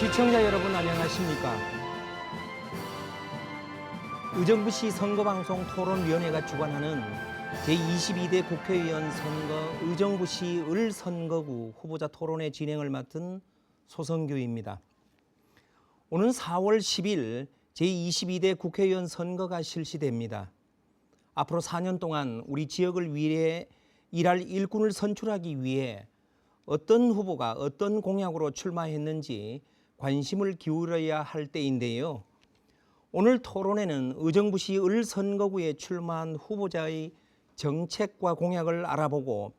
시청자 여러분 안녕하십니까? 의정부시 선거방송 토론위원회가 주관하는 제22대 국회의원 선거 의정부시 을선거구 후보자 토론회 진행을 맡은 소성규입니다. 오는 4월 10일 제22대 국회의원 선거가 실시됩니다. 앞으로 4년 동안 우리 지역을 위해 일할 일꾼을 선출하기 위해 어떤 후보가 어떤 공약으로 출마했는지 관심을 기울여야 할 때인데요. 오늘 토론회는 의정부시 을선거구에 출마한 후보자의 정책과 공약을 알아보고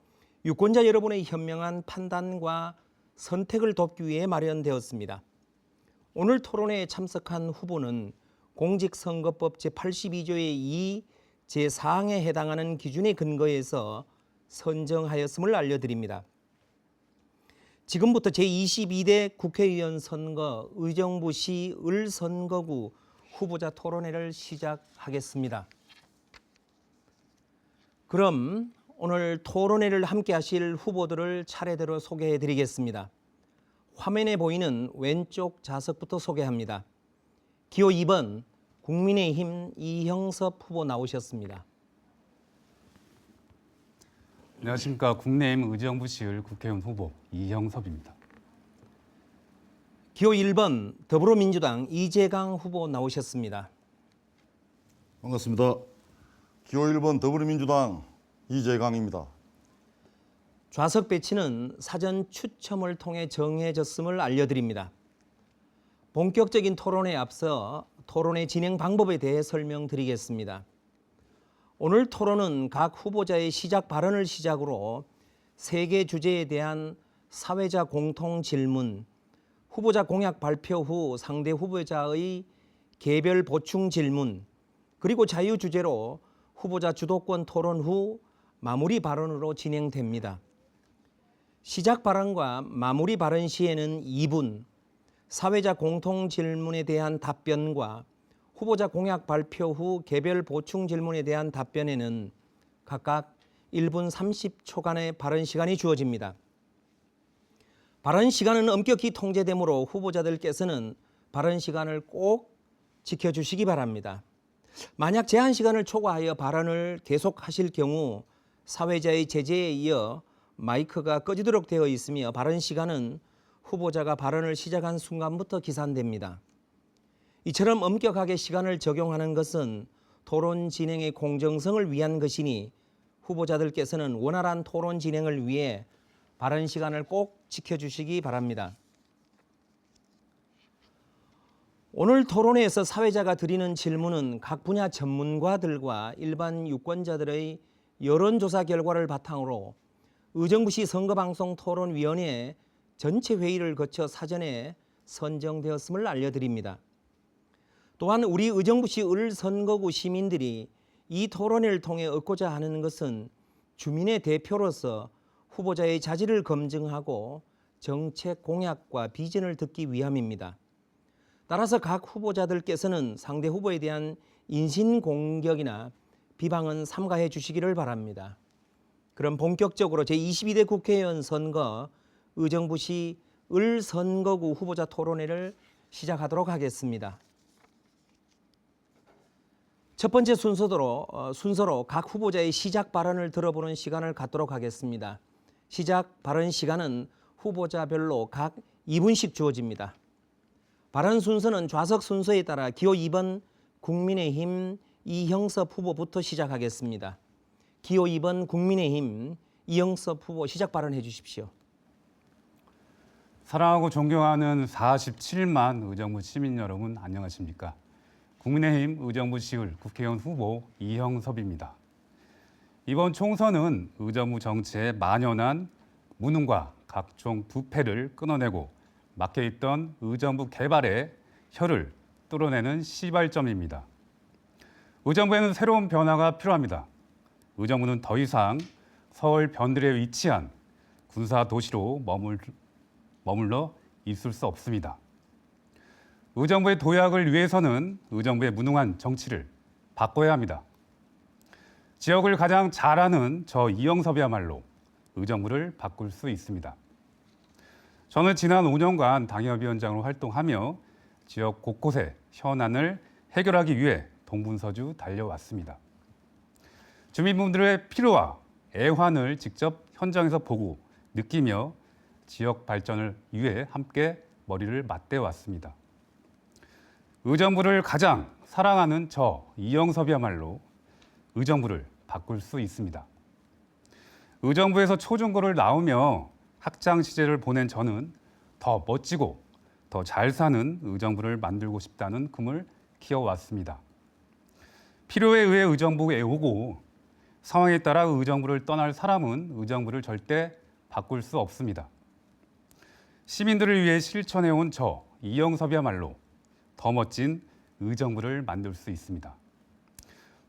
유권자 여러분의 현명한 판단과 선택을 돕기 위해 마련되었습니다. 오늘 토론회에 참석한 후보는 공직선거법 제82조의 2 제4항에 해당하는 기준에 근거해서 선정하였음을 알려드립니다. 지금부터 제22대 국회의원 선거 의정부시 을선거구 후보자 토론회를 시작하겠습니다. 그럼 오늘 토론회를 함께 하실 후보들을 차례대로 소개해 드리겠습니다. 화면에 보이는 왼쪽 좌석부터 소개합니다. 기호 2번 국민의힘 이형섭 후보 나오셨습니다. 안녕하십니까. 국민의힘 의정부시을 국회의원 후보 이형섭입니다. 기호 1번 더불어민주당 이재강 후보 나오셨습니다. 반갑습니다. 기호 1번 더불어민주당 이재강입니다. 좌석 배치는 사전 추첨을 통해 정해졌음을 알려드립니다. 본격적인 토론에 앞서 토론의 진행 방법에 대해 설명드리겠습니다. 오늘 토론은 각 후보자의 시작 발언을 시작으로 3개 주제에 대한 사회자 공통 질문, 후보자 공약 발표 후 상대 후보자의 개별 보충 질문, 그리고 자유주제로 후보자 주도권 토론 후 마무리 발언으로 진행됩니다. 시작 발언과 마무리 발언 시에는 2분, 사회자 공통 질문에 대한 답변과 후보자 공약 발표 후 개별 보충 질문에 대한 답변에는 각각 1분 30초간의 발언 시간이 주어집니다. 발언 시간은 엄격히 통제되므로 후보자들께서는 발언 시간을 꼭 지켜주시기 바랍니다. 만약 제한 시간을 초과하여 발언을 계속하실 경우 사회자의 제재에 이어 마이크가 꺼지도록 되어 있으며 발언 시간은 후보자가 발언을 시작한 순간부터 기산됩니다. 이처럼 엄격하게 시간을 적용하는 것은 토론 진행의 공정성을 위한 것이니 후보자들께서는 원활한 토론 진행을 위해 발언 시간을 꼭 지켜주시기 바랍니다. 오늘 토론회에서 사회자가 드리는 질문은 각 분야 전문가들과 일반 유권자들의 여론조사 결과를 바탕으로 의정부시 선거방송 토론위원회 전체 회의를 거쳐 사전에 선정되었음을 알려드립니다. 또한 우리 의정부시 을선거구 시민들이 이 토론회를 통해 얻고자 하는 것은 주민의 대표로서 후보자의 자질을 검증하고 정책 공약과 비전을 듣기 위함입니다. 따라서 각 후보자들께서는 상대 후보에 대한 인신공격이나 비방은 삼가해 주시기를 바랍니다. 그럼 본격적으로 제22대 국회의원 선거 의정부시 을선거구 후보자 토론회를 시작하도록 하겠습니다. 첫 번째 순서로 각 후보자의 시작 발언을 들어보는 시간을 갖도록 하겠습니다. 시작 발언 시간은 후보자별로 각 2분씩 주어집니다. 발언 순서는 좌석 순서에 따라 기호 2번 국민의힘 이형섭 후보부터 시작하겠습니다. 기호 2번 국민의힘 이형섭 후보 시작 발언해 주십시오. 사랑하고 존경하는 47만 의정부 시민 여러분 안녕하십니까. 국민의힘 의정부시을 국회의원 후보 이형섭입니다. 이번 총선은 의정부 정치에 만연한 무능과 각종 부패를 끊어내고 막혀있던 의정부 개발의 혀를 뚫어내는 시발점입니다. 의정부에는 새로운 변화가 필요합니다. 의정부는 더 이상 서울 변들에 위치한 군사도시로 머물러 있을 수 없습니다. 의정부의 도약을 위해서는 의정부의 무능한 정치를 바꿔야 합니다. 지역을 가장 잘 아는 저 이형섭이야말로 의정부를 바꿀 수 있습니다. 저는 지난 5년간 당협위원장으로 활동하며 지역 곳곳의 현안을 해결하기 위해 동분서주 달려왔습니다. 주민분들의 필요와 애환을 직접 현장에서 보고 느끼며 지역 발전을 위해 함께 머리를 맞대왔습니다. 의정부를 가장 사랑하는 저 이영섭이야말로 의정부를 바꿀 수 있습니다. 의정부에서 초중고를 나오며 학창 시절을 보낸 저는 더 멋지고 더 잘 사는 의정부를 만들고 싶다는 꿈을 키워왔습니다. 필요에 의해 의정부에 오고 상황에 따라 의정부를 떠날 사람은 의정부를 절대 바꿀 수 없습니다. 시민들을 위해 실천해온 저 이영섭이야말로 더 멋진 의정부를 만들 수 있습니다.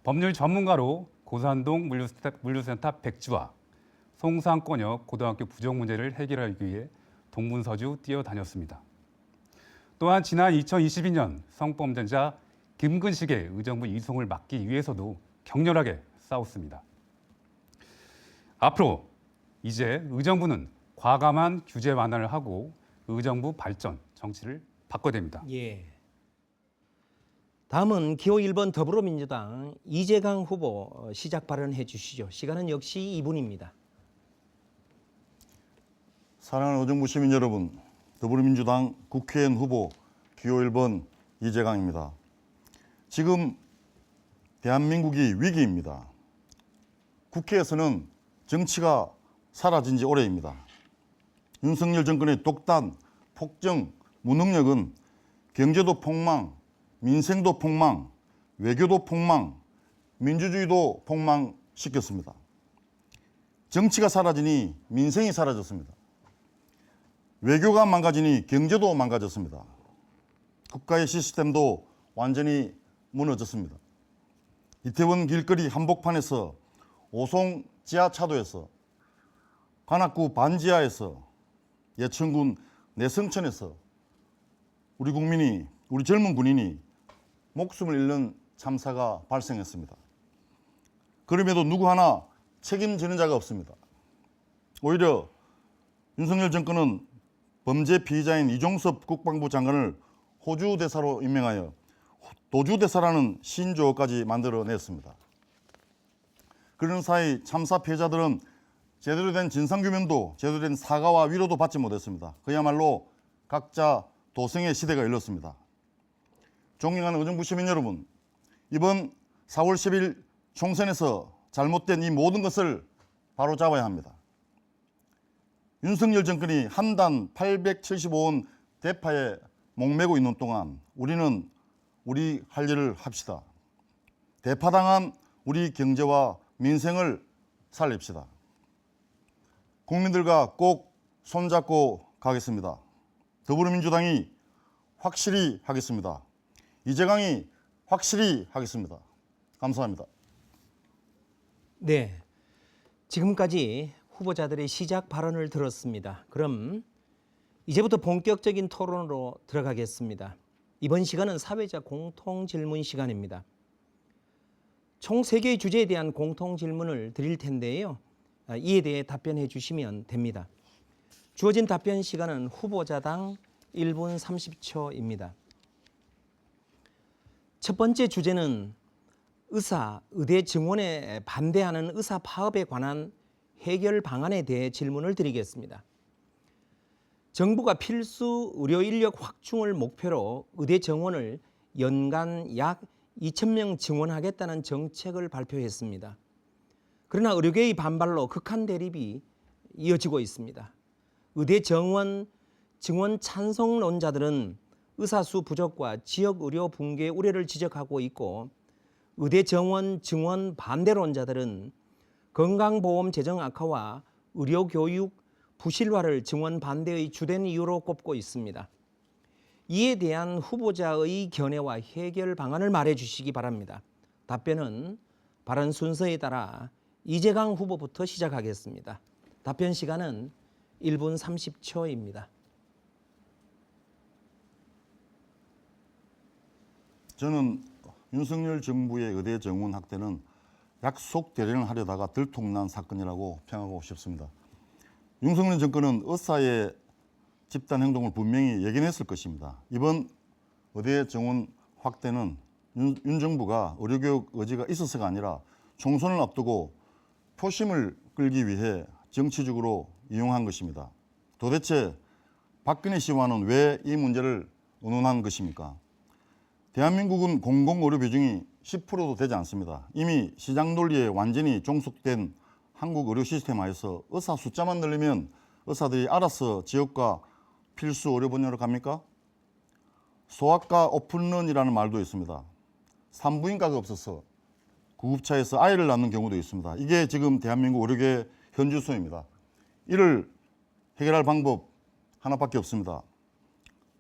법률 전문가로 고산동 물류센터 백지와 송산권역 고등학교 부족 문제를 해결하기 위해 동분서주 뛰어다녔습니다. 또한 지난 2022년 성범죄자 김근식의 의정부 이송을 막기 위해서도 격렬하게 싸웠습니다. 앞으로 이제 의정부는 과감한 규제 완화를 하고 의정부 발전 정치를 바꿔야 됩니다. 예. 다음은 기호 1번 더불어민주당 이재강 후보 시작 발언해 주시죠. 시간은 역시 2분입니다. 사랑하는 의정부 시민 여러분, 더불어민주당 국회의원 후보 기호 1번 이재강입니다. 지금 대한민국이 위기입니다. 국회에서는 정치가 사라진 지 오래입니다. 윤석열 정권의 독단, 폭정, 무능력은 경제도 폭망, 민생도 폭망, 외교도 폭망, 민주주의도 폭망시켰습니다. 정치가 사라지니 민생이 사라졌습니다. 외교가 망가지니 경제도 망가졌습니다. 국가의 시스템도 완전히 무너졌습니다. 이태원 길거리 한복판에서 오송 지하차도에서 관악구 반지하에서 예천군 내성천에서 우리 국민이, 우리 젊은 군인이 목숨을 잃는 참사가 발생했습니다. 그럼에도 누구 하나 책임지는 자가 없습니다. 오히려 윤석열 정권은 범죄 피의자인 이종섭 국방부 장관을 호주 대사로 임명하여 도주 대사라는 신조어까지 만들어냈습니다. 그런 사이 참사 피해자들은 제대로 된 진상규명도 제대로 된 사과와 위로도 받지 못했습니다. 그야말로 각자 도생의 시대가 일렀습니다. 존경하는 의정부 시민 여러분, 이번 4월 10일 총선에서 잘못된 이 모든 것을 바로잡아야 합니다. 윤석열 정권이 한단 875원 대파에 목매고 있는 동안 우리는 우리 할 일을 합시다. 대파당한 우리 경제와 민생을 살립시다. 국민들과 꼭 손잡고 가겠습니다. 더불어민주당이 확실히 하겠습니다. 이재강이 확실히 하겠습니다. 감사합니다. 네, 지금까지 후보자들의 시작 발언을 들었습니다. 그럼 이제부터 본격적인 토론으로 들어가겠습니다. 이번 시간은 사회자 공통 질문 시간입니다. 총 3개의 주제에 대한 공통 질문을 드릴 텐데요. 이에 대해 답변해 주시면 됩니다. 주어진 답변 시간은 후보자당 1분 30초입니다. 첫 번째 주제는 의대 증원에 반대하는 의사 파업에 관한 해결 방안에 대해 질문을 드리겠습니다. 정부가 필수 의료 인력 확충을 목표로 의대 정원을 연간 약 2,000명 증원하겠다는 정책을 발표했습니다. 그러나 의료계의 반발로 극한 대립이 이어지고 있습니다. 의대 증원 찬성론자들은 의사 수 부족과 지역 의료 붕괴 우려를 지적하고 있고, 의대 정원 증원 반대론자들은 건강보험 재정 악화와 의료교육 부실화를 증원 반대의 주된 이유로 꼽고 있습니다. 이에 대한 후보자의 견해와 해결 방안을 말해 주시기 바랍니다. 답변은 발언 순서에 따라 이재강 후보부터 시작하겠습니다. 답변 시간은 1분 30초입니다. 저는 윤석열 정부의 의대 정원 확대는 약속 대련을 하려다가 들통난 사건이라고 평하고 싶습니다. 윤석열 정권은 의사의 집단 행동을 분명히 예견했을 것입니다. 이번 의대 정원 확대는 윤 정부가 의료교육 의지가 있어서가 아니라 총선을 앞두고 표심을 끌기 위해 정치적으로 이용한 것입니다. 도대체 박근혜 씨와는 왜 이 문제를 의논한 것입니까? 대한민국은 공공의료 비중이 10%도 되지 않습니다. 이미 시장 논리에 완전히 종속된 한국 의료 시스템하에서 의사 숫자만 늘리면 의사들이 알아서 지역과 필수 의료 분야로 갑니까? 소아과 오픈런이라는 말도 있습니다. 산부인과가 없어서 구급차에서 아이를 낳는 경우도 있습니다. 이게 지금 대한민국 의료계의 현주소입니다. 이를 해결할 방법 하나밖에 없습니다.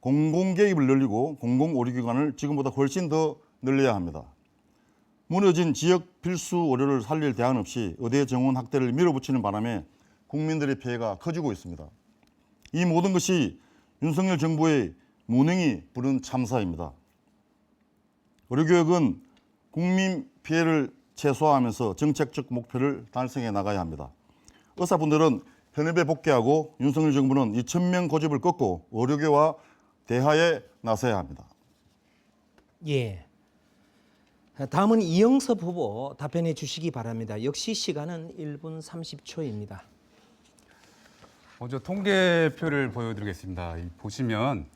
공공 개입을 늘리고 공공 의료기관을 지금보다 훨씬 더 늘려야 합니다. 무너진 지역 필수 의료를 살릴 대안 없이 의대 정원 확대를 밀어붙이는 바람에 국민들의 피해가 커지고 있습니다. 이 모든 것이 윤석열 정부의 무능이 부른 참사입니다. 의료개혁은 국민 피해를 최소화하면서 정책적 목표를 달성해 나가야 합니다. 의사분들은 현업에 복귀하고 윤석열 정부는 2,000명 고집을 꺾고 의료계와 대화에 나서야 합니다. 예. 다음은 이영섭 후보 답변해 주시기 바랍니다. 역시 시간은 1분 30초입니다. 먼저 통계표를 보여드리겠습니다. 보시면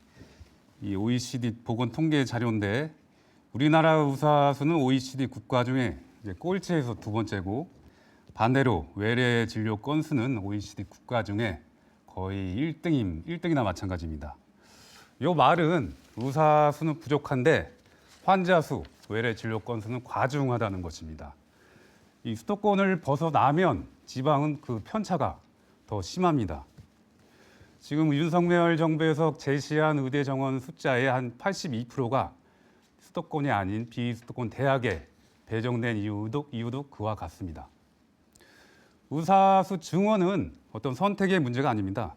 이 OECD 보건 통계 자료인데 우리나라 의사 수는 OECD 국가 중에 이제 꼴찌에서 두 번째고 반대로 외래 진료 건수는 OECD 국가 중에 거의 1등이나 마찬가지입니다. 이 말은 의사 수는 부족한데 환자 수, 외래 진료 건수는 과중하다는 것입니다. 이 수도권을 벗어나면 지방은 그 편차가 더 심합니다. 지금 윤석열 정부에서 제시한 의대 정원 숫자의 한 82%가 수도권이 아닌 비수도권 대학에 배정된 이유도 그와 같습니다. 의사 수 증원은 어떤 선택의 문제가 아닙니다.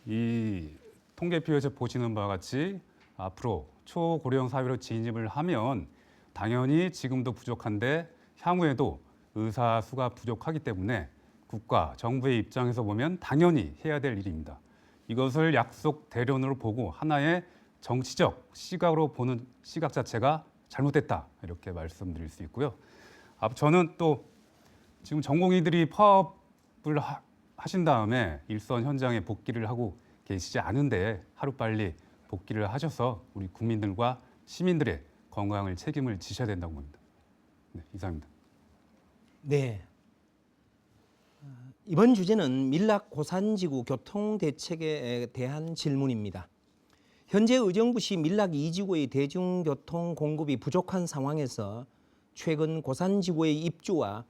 이 통계표에서 보시는 바와 같이 앞으로 초고령 사회로 진입을 하면 당연히 지금도 부족한데 향후에도 의사 수가 부족하기 때문에 국가, 정부의 입장에서 보면 당연히 해야 될 일입니다. 이것을 약속 대련으로 보고 하나의 정치적 시각으로 보는 시각 자체가 잘못됐다 이렇게 말씀드릴 수 있고요. 저는 또 지금 전공의들이 파업을 하신 다음에 일선 현장에 복귀를 하고 계시지 않은데 하루빨리 복귀를 하셔서 우리 국민들과 시민들의 건강을 책임을 지셔야 된다고 봅니다. 네, 이상입니다. 네. 이번 주제는 밀락 고산지구 교통 대책에 대한 질문입니다. 현재 의정부시 밀락 2지구의 대중교통 공급이 부족한 상황에서 최근 고산지구의 입주와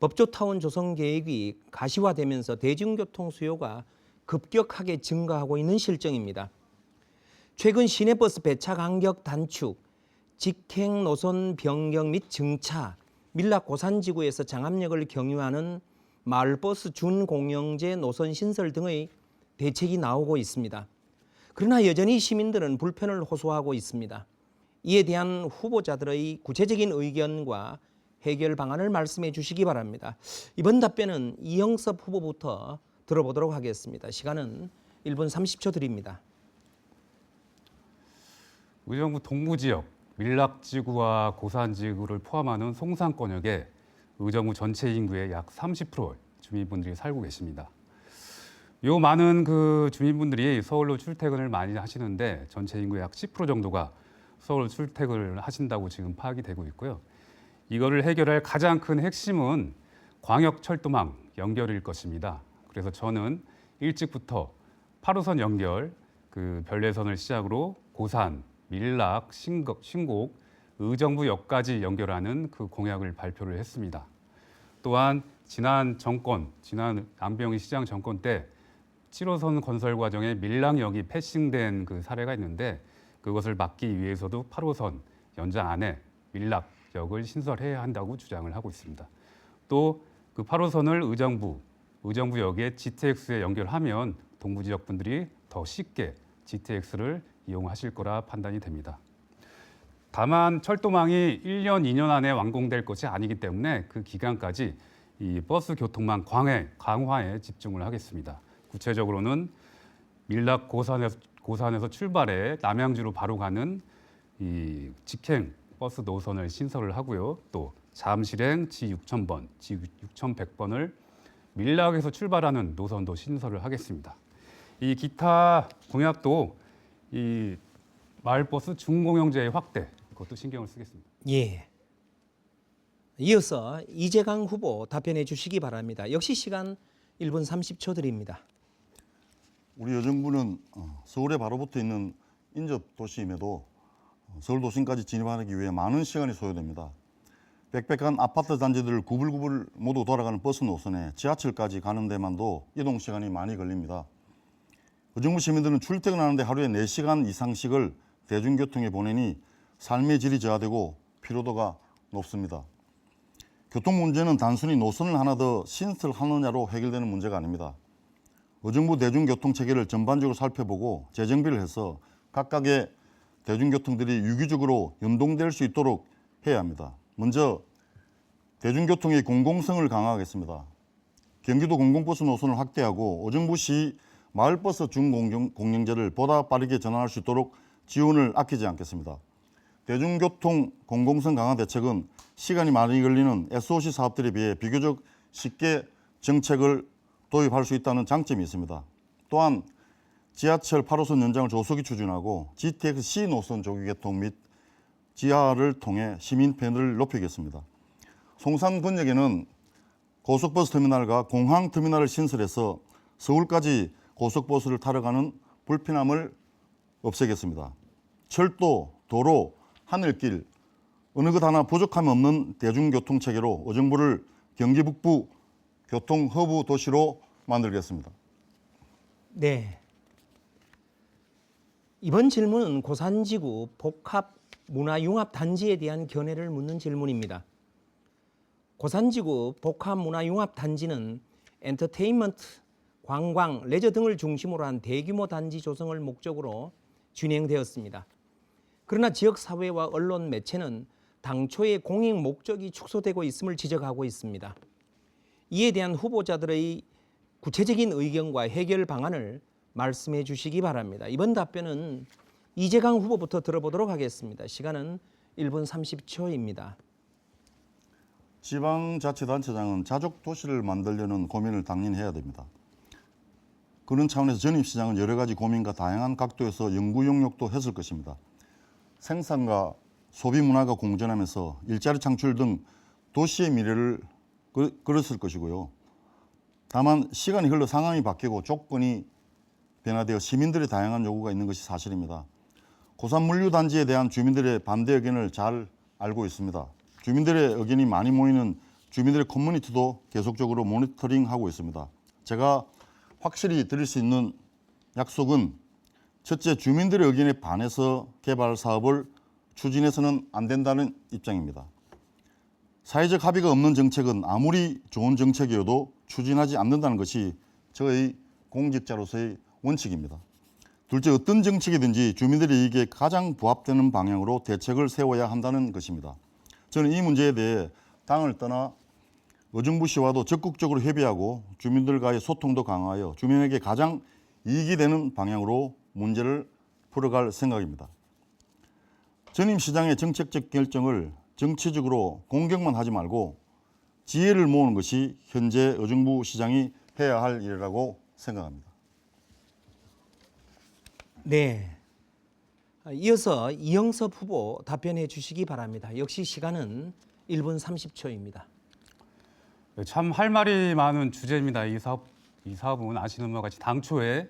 법조타운 조성 계획이 가시화되면서 대중교통 수요가 급격하게 증가하고 있는 실정입니다. 최근 시내버스 배차 간격 단축, 직행 노선 변경 및 증차, 밀락 고산지구에서 장암역을 경유하는 마을버스 준공영제 노선 신설 등의 대책이 나오고 있습니다. 그러나 여전히 시민들은 불편을 호소하고 있습니다. 이에 대한 후보자들의 구체적인 의견과 해결 방안을 말씀해 주시기 바랍니다. 이번 답변은 이영섭 후보부터 들어보도록 하겠습니다. 시간은 1분 30초 드립니다. 의정부 동부지역 밀락지구와 고산지구를 포함하는 송산권역에 의정부 전체 인구의 약 30% 주민분들이 살고 계십니다. 요 많은 그 주민분들이 서울로 출퇴근을 많이 하시는데 전체 인구의 약 10% 정도가 서울 출퇴근을 하신다고 지금 파악이 되고 있고요. 이거를 해결할 가장 큰 핵심은 광역철도망 연결일 것입니다. 그래서 저는 일찍부터 8호선 연결, 그 별내선을 시작으로 고산, 밀락, 신곡, 의정부역까지 연결하는 그 공약을 발표를 했습니다. 또한 지난 안병희 시장 정권 때 7호선 건설 과정에 밀락역이 패싱된 그 사례가 있는데 그것을 막기 위해서도 8호선 연장 안에 밀락역을 신설해야 한다고 주장을 하고 있습니다. 또 그 8호선을 의정부역에 GTX에 연결하면 동부 지역 분들이 더 쉽게 GTX를 이용하실 거라 판단이 됩니다. 다만 철도망이 1년, 2년 안에 완공될 것이 아니기 때문에 그 기간까지 이 버스 교통망 강화에 집중을 하겠습니다. 구체적으로는 밀락 고산에서 출발해 남양주로 바로 가는 이 직행 버스 노선을 신설을 하고요. 또 잠실행 G6000번, G6100번을 밀락에서 출발하는 노선도 신설을 하겠습니다. 이 기타 공약도 이 마을버스 중공영제의 확대, 그것도 신경을 쓰겠습니다. 예. 이어서 이재강 후보 답변해 주시기 바랍니다. 역시 시간 1분 30초 드립니다. 우리 여정부는 서울에 바로 붙어 있는 인접 도시임에도 서울 도심까지 진입하기 위해 많은 시간이 소요됩니다. 빽빽한 아파트 단지들을 구불구불 모두 돌아가는 버스 노선에 지하철까지 가는 데만도 이동 시간이 많이 걸립니다. 여정부 시민들은 출퇴근하는데 하루에 4시간 이상씩을 대중교통에 보내니 삶의 질이 저하되고 피로도가 높습니다. 교통 문제는 단순히 노선을 하나 더 신설하느냐로 해결되는 문제가 아닙니다. 여정부 대중교통 체계를 전반적으로 살펴보고 재정비를 해서 각각의 대중교통들이 유기적으로 연동될 수 있도록 해야 합니다. 먼저 대중교통의 공공성을 강화하겠습니다. 경기도 공공버스 노선을 확대하고 여정부시 마을버스 준공영제를 보다 빠르게 전환할 수 있도록 지원을 아끼지 않겠습니다. 대중교통 공공성 강화 대책은 시간이 많이 걸리는 SOC 사업들에 비해 비교적 쉽게 정책을 도입할 수 있다는 장점이 있습니다. 또한 지하철 8호선 연장을 조속히 추진하고 GTX-C 노선 조기 개통 및 지하를 통해 시민 편의를 높이겠습니다. 송산권역에는 고속버스 터미널과 공항터미널을 신설해서 서울까지 고속버스를 타러 가는 불편함을 없애겠습니다. 철도, 도로, 하늘길, 어느 것 하나 부족함이 없는 대중교통체계로 여정부를 경기 북부 교통 허브 도시로 만들겠습니다. 네. 이번 질문은 고산지구 복합 문화융합 단지에 대한 견해를 묻는 질문입니다. 고산지구 복합 문화융합 단지는 엔터테인먼트, 관광, 레저 등을 중심으로 한 대규모 단지 조성을 목적으로 진행되었습니다. 그러나 지역사회와 언론 매체는 당초의 공익 목적이 축소되고 있음을 지적하고 있습니다. 이에 대한 후보자들의 구체적인 의견과 해결 방안을 말씀해 주시기 바랍니다. 이번 답변은 이재강 후보부터 들어보도록 하겠습니다. 시간은 1분 30초입니다. 지방자치단체장은 자족 도시를 만들려는 고민을 당연히 해야 됩니다. 그런 차원에서 전임시장은 여러 가지 고민과 다양한 각도에서 연구 용역도 했을 것입니다. 생산과 소비 문화가 공존하면서 일자리 창출 등 도시의 미래를 그렸을 것이고요. 다만 시간이 흘러 상황이 바뀌고 조건이 변화되어 시민들의 다양한 요구가 있는 것이 사실입니다. 고산 물류단지에 대한 주민들의 반대 의견을 잘 알고 있습니다. 주민들의 의견이 많이 모이는 주민들의 커뮤니티도 계속적으로 모니터링하고 있습니다. 제가 확실히 드릴 수 있는 약속은 첫째, 주민들의 의견에 반해서 개발 사업을 추진해서는 안 된다는 입장입니다. 사회적 합의가 없는 정책은 아무리 좋은 정책이어도 추진하지 않는다는 것이 저의 공직자로서의 원칙입니다. 둘째, 어떤 정책이든지 주민들의 이익에 가장 부합되는 방향으로 대책을 세워야 한다는 것입니다. 저는 이 문제에 대해 당을 떠나 여정부시와도 적극적으로 협의하고 주민들과의 소통도 강화하여 주민에게 가장 이익이 되는 방향으로 문제를 풀어갈 생각입니다. 전임 시장의 정책적 결정을 정치적으로 공격만 하지 말고 지혜를 모으는 것이 현재 여정부 시장이 해야 할 일이라고 생각합니다. 네. 이어서 이영섭 후보 답변해 주시기 바랍니다. 역시 시간은 1분 30초입니다. 참 할 말이 많은 주제입니다. 이 사업은 아시는 바와 같이 당초에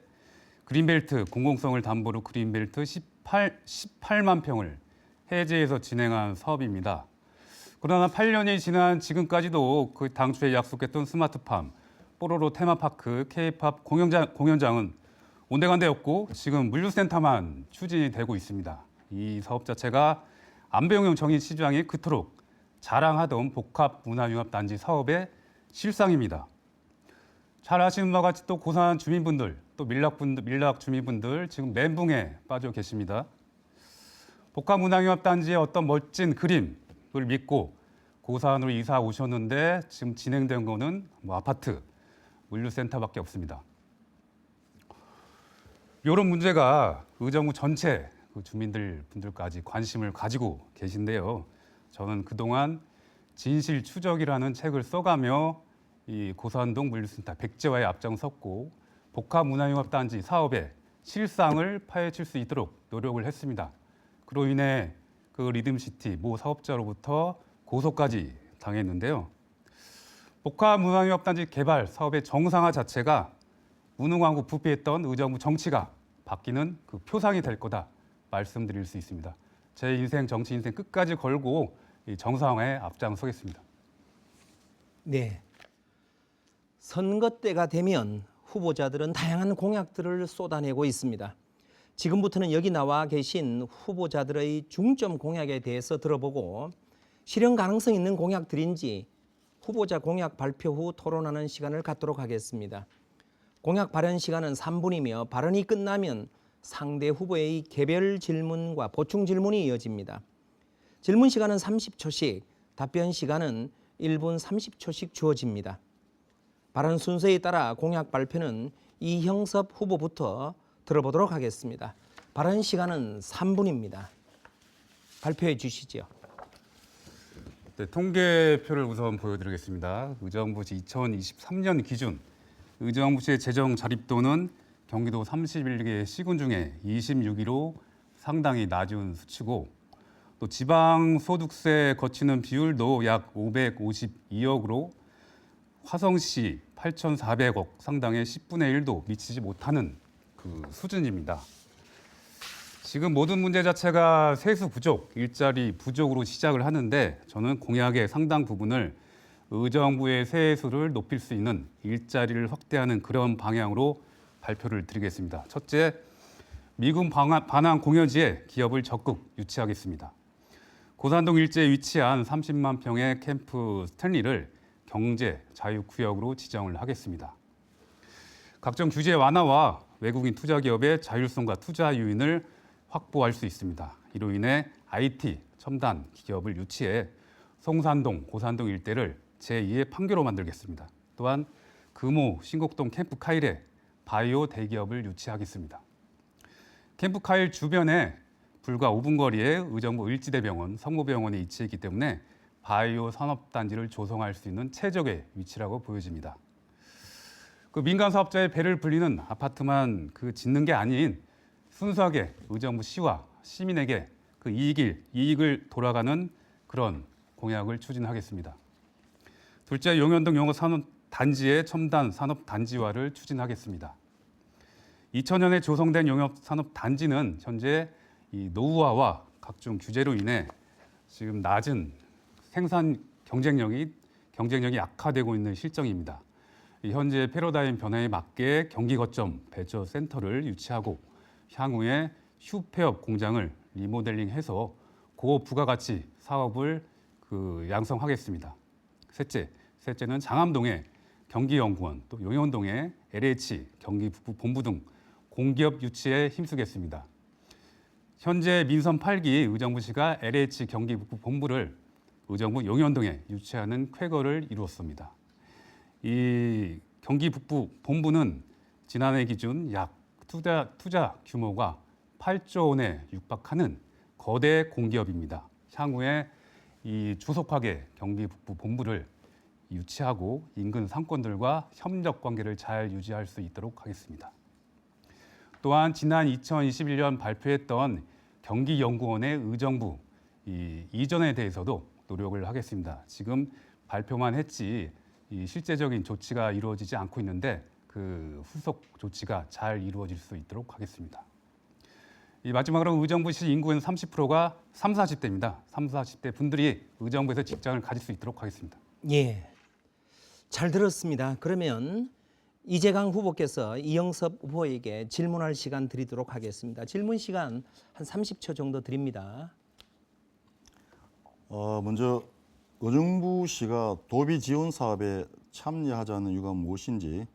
그린벨트 공공성을 담보로 그린벨트 18만 평을 해제해서 진행한 사업입니다. 그러나 8년이 지난 지금까지도 그 당초에 약속했던 스마트팜, 뽀로로 테마파크, K-팝 공연장은 온데간데 없고 지금 물류센터만 추진이 되고 있습니다. 이 사업 자체가 안배용영 정의시장이 그토록 자랑하던 복합문화융합단지 사업의 실상입니다. 잘 아시는 바와 같이 또 고산 주민분들, 또 밀락 주민분들 지금 멘붕에 빠져 계십니다. 복합문화융합단지의 어떤 멋진 그림을 믿고 고산으로 이사 오셨는데 지금 진행된 거는 아파트, 물류센터밖에 없습니다. 이런 문제가 의정부 전체 주민들까지 관심을 가지고 계신데요. 저는 그동안 진실 추적이라는 책을 써가며 이 고산동 물류센터 백제화에 앞장섰고 복합문화융합단지 사업의 실상을 파헤칠 수 있도록 노력을 했습니다. 그로 인해 그 리듬시티 모 사업자로부터 고소까지 당했는데요. 복합문화융합단지 개발 사업의 정상화 자체가 무능하고 부패했던 의정부 정치가 바뀌는 그 표상이 될 거다 말씀드릴 수 있습니다. 제 인생, 정치 인생 끝까지 걸고 이 정상화에 앞장서겠습니다. 네. 선거 때가 되면 후보자들은 다양한 공약들을 쏟아내고 있습니다. 지금부터는 여기 나와 계신 후보자들의 중점 공약에 대해서 들어보고 실현 가능성 있는 공약들인지 후보자 공약 발표 후 토론하는 시간을 갖도록 하겠습니다. 공약 발언 시간은 3분이며 발언이 끝나면 상대 후보의 개별 질문과 보충 질문이 이어집니다. 질문 시간은 30초씩, 답변 시간은 1분 30초씩 주어집니다. 발언 순서에 따라 공약 발표는 이형섭 후보부터 들어보도록 하겠습니다. 발언 시간은 3분입니다. 발표해 주시죠. 네, 통계표를 우선 보여드리겠습니다. 의정부시 2023년 기준 의정부시의 재정 자립도는 경기도 31개 시군 중에 26위로 상당히 낮은 수치고 또 지방 소득세 거치는 비율도 약 552억으로 화성시 8,400억 상당의 10분의 1도 미치지 못하는 그 수준입니다. 지금 모든 문제 자체가 세수 부족, 일자리 부족으로 시작을 하는데 저는 공약의 상당 부분을 의정부의 세수를 높일 수 있는 일자리를 확대하는 그런 방향으로 발표를 드리겠습니다. 첫째, 미군 반환 공여지에 기업을 적극 유치하겠습니다. 고산동 일대에 위치한 30만 평의 캠프 스탠리를 경제 자유구역으로 지정을 하겠습니다. 각종 규제 완화와 외국인 투자 기업의 자율성과 투자 유인을 확보할 수 있습니다. 이로 인해 IT 첨단 기업을 유치해 송산동, 고산동 일대를 제2의 판교로 만들겠습니다. 또한 금호, 신곡동 캠프 카일에 바이오 대기업을 유치하겠습니다. 캠프 카일 주변에 불과 5분 거리에 의정부 을지대병원, 성모병원이 위치했기 때문에 바이오 산업단지를 조성할 수 있는 최적의 위치라고 보여집니다. 그 민간 사업자의 배를 불리는 아파트만 짓는 게 아닌 순수하게 의정부 시와 시민에게 그 이익을 돌아가는 그런 공약을 추진하겠습니다. 둘째, 용현동 용업산업단지의 첨단 산업단지화를 추진하겠습니다. 2000년에 조성된 용업산업단지는 현재 이 노후화와 각종 규제로 인해 지금 낮은 생산 경쟁력이 악화되고 있는 실정입니다. 현재 패러다임 변화에 맞게 경기 거점 배저 센터를 유치하고 향후에 휴폐업 공장을 리모델링해서 고부가가치 사업을 양성하겠습니다. 셋째는 장암동에 경기연구원, 또 용현동에 LH 경기본부 등 공기업 유치에 힘쓰겠습니다. 현재 민선 8기 의정부시가 LH 경기본부를 의정부 용현동에 유치하는 쾌거를 이루었습니다. 이 경기북부 본부는 지난해 기준 약 투자 규모가 8조 원에 육박하는 거대 공기업입니다. 향후에 이 조속하게 경기북부 본부를 유치하고 인근 상권들과 협력 관계를 잘 유지할 수 있도록 하겠습니다. 또한 지난 2021년 발표했던 경기연구원의 의정부 이전에 대해서도 노력을 하겠습니다. 지금 발표만 했지 이 실제적인 조치가 이루어지지 않고 있는데 그 후속 조치가 잘 이루어질 수 있도록 하겠습니다. 마지막으로 의정부시 인구의 30%가 30, 40대입니다. 30, 40대 분들이 의정부에서 직장을 가질 수 있도록 하겠습니다. 예, 잘 들었습니다. 그러면 이재강 후보께서 이형섭 후보에게 질문할 시간 드리도록 하겠습니다. 질문 시간 한 30초 정도 드립니다. 먼저 의정부시가 도비 지원 사업에 참여하자는 이유가 무엇인지,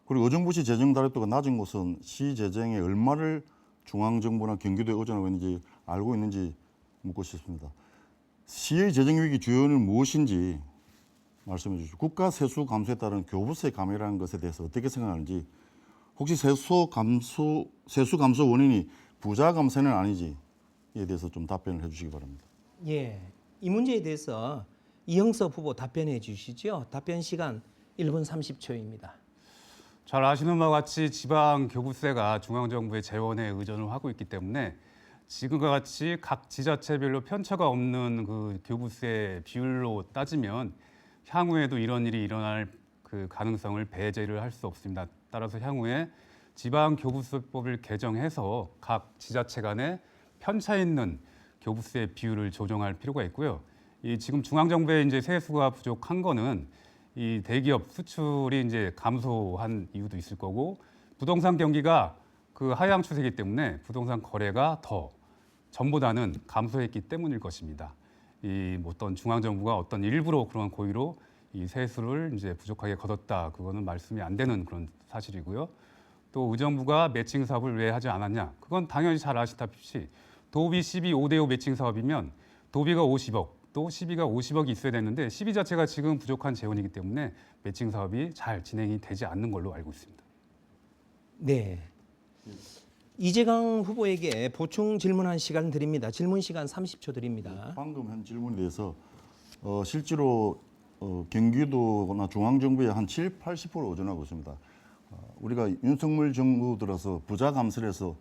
그리고 의정부시 재정 다립도가 낮은 곳은 시 재정에 얼마를 중앙정부나 경기도에 의존하고 있는지 알고 있는지 묻고 싶습니다. 시의 재정 위기 주요는 무엇인지 말씀해 주시고, 국가 세수 감소에 따른 교부세 감해라는 것에 대해서 어떻게 생각하는지, 혹시 세수 감소 원인이 부자 감세는 아니지에 대해서 좀 답변을 해주시기 바랍니다. 예, 이 문제에 대해서 이영섭 후보 답변해 주시죠. 답변 시간 1분 30초입니다. 잘 아시는 바와 같이 지방 교부세가 중앙정부의 재원에 의존을 하고 있기 때문에 지금과 같이 각 지자체별로 편차가 없는 그 교부세 비율로 따지면 향후에도 이런 일이 일어날 그 가능성을 배제를 할 수 없습니다. 따라서 향후에 지방 교부세법을 개정해서 각 지자체 간에 편차 있는 교부세 비율을 조정할 필요가 있고요. 이 지금 중앙정부의 이제 세수가 부족한 거는 이 대기업 수출이 이제 감소한 이유도 있을 거고 부동산 경기가 그 하향 추세이기 때문에 부동산 거래가 더 전보다는 감소했기 때문일 것입니다. 이 어떤 중앙정부가 어떤 일부러 그런 고의로 이 세수를 이제 부족하게 거뒀다, 그거는 말씀이 안 되는 그런 사실이고요. 또 의정부가 매칭 사업을 왜 하지 않았냐? 그건 당연히 잘 아시다시피 도비 12 5대5 매칭 사업이면 도비가 50억, 또 12가 50억이 있어야 되는데 12 자체가 지금 부족한 재원이기 때문에 매칭 사업이 잘 진행이 되지 않는 걸로 알고 있습니다. 네. 이재강 후보에게 보충 질문한 시간 드립니다. 질문 시간 30초 드립니다. 방금 한 질문에 대해서 실제로 경기도나 중앙정부에 한 70~80% 의존하고 있습니다. 우리가 윤석열 정부 들어서 부자 감세를 해서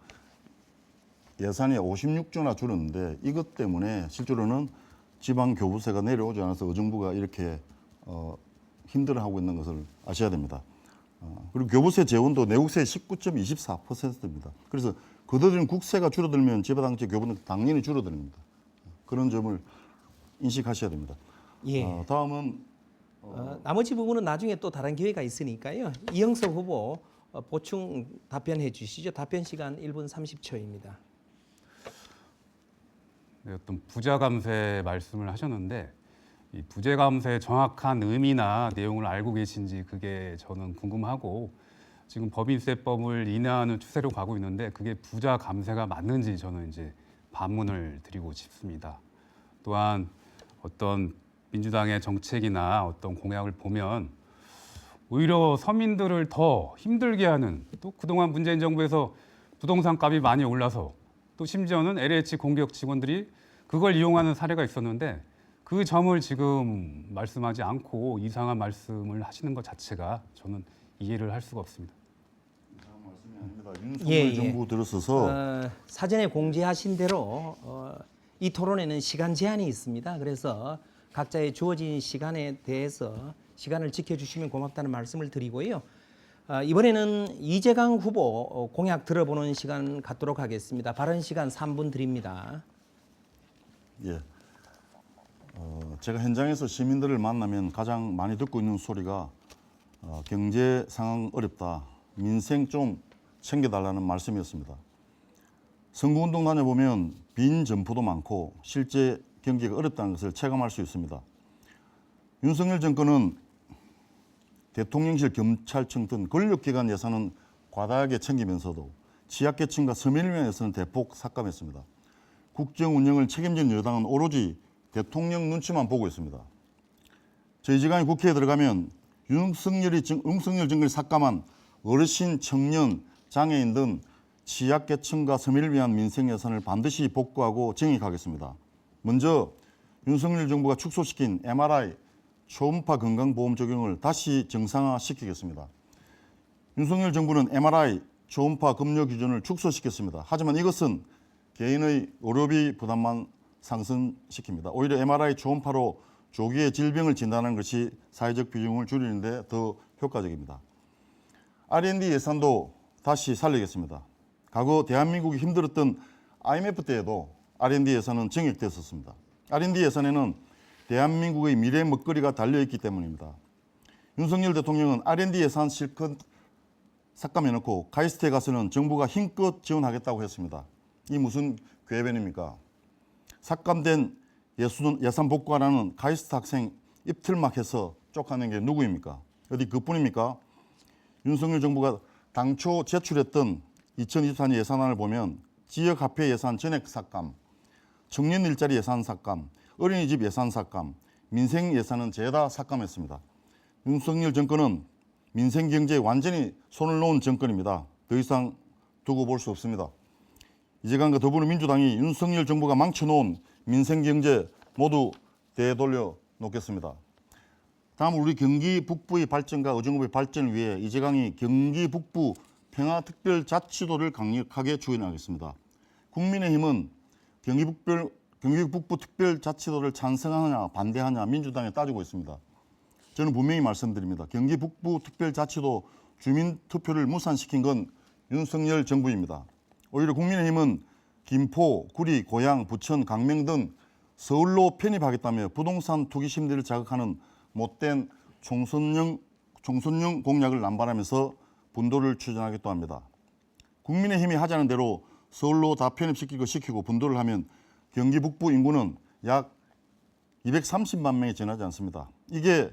예산이 56조나 줄었는데 이것 때문에 실제로는 지방 교부세가 내려오지 않아서 의정부가 이렇게 힘들어하고 있는 것을 아셔야 됩니다. 그리고 교부세 재원도 내국세 19.24%입니다. 그래서 거둬들인 국세가 줄어들면 지방자치 교부는 당연히 줄어듭니다. 그런 점을 인식하셔야 됩니다. 예. 다음은 나머지 부분은 나중에 또 다른 기회가 있으니까요. 이영석 후보 보충 답변해 주시죠. 답변 시간 1분 30초입니다. 네, 어떤 부자 감세 말씀을 하셨는데 이 부재 감세의 정확한 의미나 내용을 알고 계신지 그게 저는 궁금하고 지금 법인세법을 인하하는 추세로 가고 있는데 그게 부자 감세가 맞는지 저는 이제 반문을 드리고 싶습니다. 또한 어떤 민주당의 정책이나 어떤 공약을 보면 오히려 서민들을 더 힘들게 하는, 또 그동안 문재인 정부에서 부동산 값이 많이 올라서 또 심지어는 LH 공기업 직원들이 그걸 이용하는 사례가 있었는데 그 점을 지금 말씀하지 않고 이상한 말씀을 하시는 것 자체가 저는 이해를 할 수가 없습니다. 이상한 말씀이 아닙니다. 윤석열 정부 들어서서 사전에 공지하신 대로 이 토론에는 시간 제한이 있습니다. 그래서 각자의 주어진 시간에 대해서 시간을 지켜주시면 고맙다는 말씀을 드리고요. 이번에는 이재강 후보 공약 들어보는 시간 갖도록 하겠습니다. 발언 시간 3분 드립니다. 예. 제가 현장에서 시민들을 만나면 가장 많이 듣고 있는 소리가 경제 상황 어렵다, 민생 좀 챙겨달라는 말씀이었습니다. 선거운동 다녀보면 빈 점포도 많고 실제 경기가 어렵다는 것을 체감할 수 있습니다. 윤석열 정권은 대통령실, 검찰청 등 권력기관 예산은 과다하게 챙기면서도 취약계층과 서민을 위한 예산은 대폭 삭감했습니다. 국정 운영을 책임진 여당은 오로지 대통령 눈치만 보고 있습니다. 저희 지간이 국회에 들어가면 윤석열 정권이 삭감한 어르신, 청년, 장애인 등 취약계층과 서민을 위한 민생 예산을 반드시 복구하고 증액하겠습니다. 먼저 윤석열 정부가 축소시킨 MRI 초음파 건강보험 적용을 다시 정상화시키겠습니다. 윤석열 정부는 MRI 초음파 급여 기준을 축소시켰습니다. 하지만 이것은 개인의 의료비 부담만 상승시킵니다. 오히려 MRI 초음파로 조기에 질병을 진단하는 것이 사회적 비용을 줄이는 데 더 효과적입니다. R&D 예산도 다시 살리겠습니다. 과거 대한민국이 힘들었던 IMF 때에도 R&D 예산은 증액됐었습니다. R&D 예산에는 대한민국의 미래 먹거리가 달려있기 때문입니다. 윤석열 대통령은 R&D 예산 실컷 삭감해놓고 카이스트에 가서는 정부가 힘껏 지원하겠다고 했습니다. 이 무슨 궤변입니까? 삭감된 예산 복구하라는 카이스트 학생 입틀막 해서 쫓아낸 게 누구입니까? 어디 그뿐입니까? 윤석열 정부가 당초 제출했던 2024년 예산안을 보면 지역화폐 예산 전액 삭감, 청년 일자리 예산 삭감, 어린이집 예산 삭감, 민생 예산은 죄다 삭감했습니다. 윤석열 정권은 민생 경제에 완전히 손을 놓은 정권입니다. 더 이상 두고 볼 수 없습니다. 이재관과 더불어민주당이 윤석열 정부가 망쳐놓은 민생경제 모두 되돌려 놓겠습니다. 다음 우리 경기 북부의 발전과 의정부의 발전을 위해 이재강이 경기 북부 평화특별자치도를 강력하게 추진하겠습니다. 국민의힘은 경기 북부 특별자치도를 찬성하냐 반대하냐 민주당에 따지고 있습니다. 저는 분명히 말씀드립니다. 경기 북부 특별자치도 주민투표를 무산시킨 건 윤석열 정부입니다. 오히려 국민의힘은 김포, 구리, 고양, 부천, 강명 등 서울로 편입하겠다며 부동산 투기 심리를 자극하는 못된 총선용 공약을 남발하면서 분도를 추진하겠다고 합니다. 국민의힘이 하자는 대로 서울로 다 편입시키고 분도를 하면 경기 북부 인구는 약 230만 명이 지나지 않습니다. 이게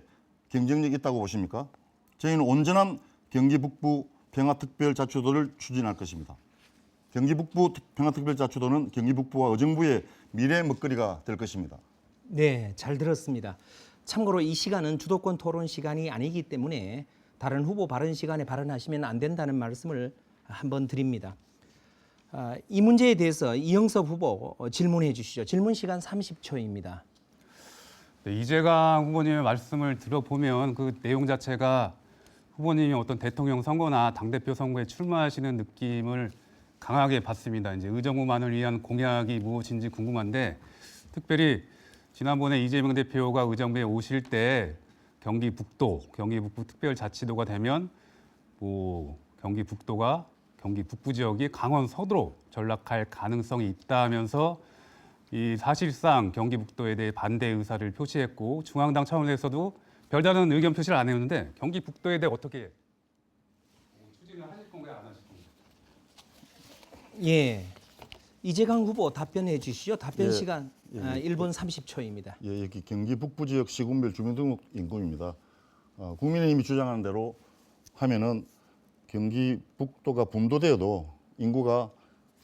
경쟁력 있다고 보십니까? 저희는 온전한 경기 북부 평화특별자치도를 추진할 것입니다. 경기 북부 평화특별자치도는 경기 북부와 의정부의 미래 먹거리가 될 것입니다. 네, 잘 들었습니다. 참고로 이 시간은 주도권 토론 시간이 아니기 때문에 다른 후보 발언 시간에 발언하시면 안 된다는 말씀을 한번 드립니다. 이 문제에 대해서 이영섭 후보 질문해 주시죠. 질문 시간 30초입니다. 네, 이재강 후보님의 말씀을 들어보면 그 내용 자체가 후보님이 어떤 대통령 선거나 당대표 선거에 출마하시는 느낌을 강하게 받습니다. 이제 의정부만을 위한 공약이 무엇인지 궁금한데 특별히 지난번에 이재명 대표가 의정부에 오실 때 경기 북부 특별자치도가 되면 경기 북부가 경기 북부 지역이 강원 서도로 전락할 가능성이 있다 하면서 이 사실상 경기 북도에 대해 반대 의사를 표시했고 중앙당 차원에서도 별다른 의견 표시를 안 했는데 경기 북도에 대해 어떻게 추진을 하실 건가요, 안 하실 건가요? 예, 이재강 후보 답변해 주시죠. 답변 예, 시간 예, 1분 30초입니다. 예, 여기 경기 북부 지역 시군별 주민등록 인구입니다. 국민의힘이 주장하는 대로 하면은 경기 북도가 분도되어도 인구가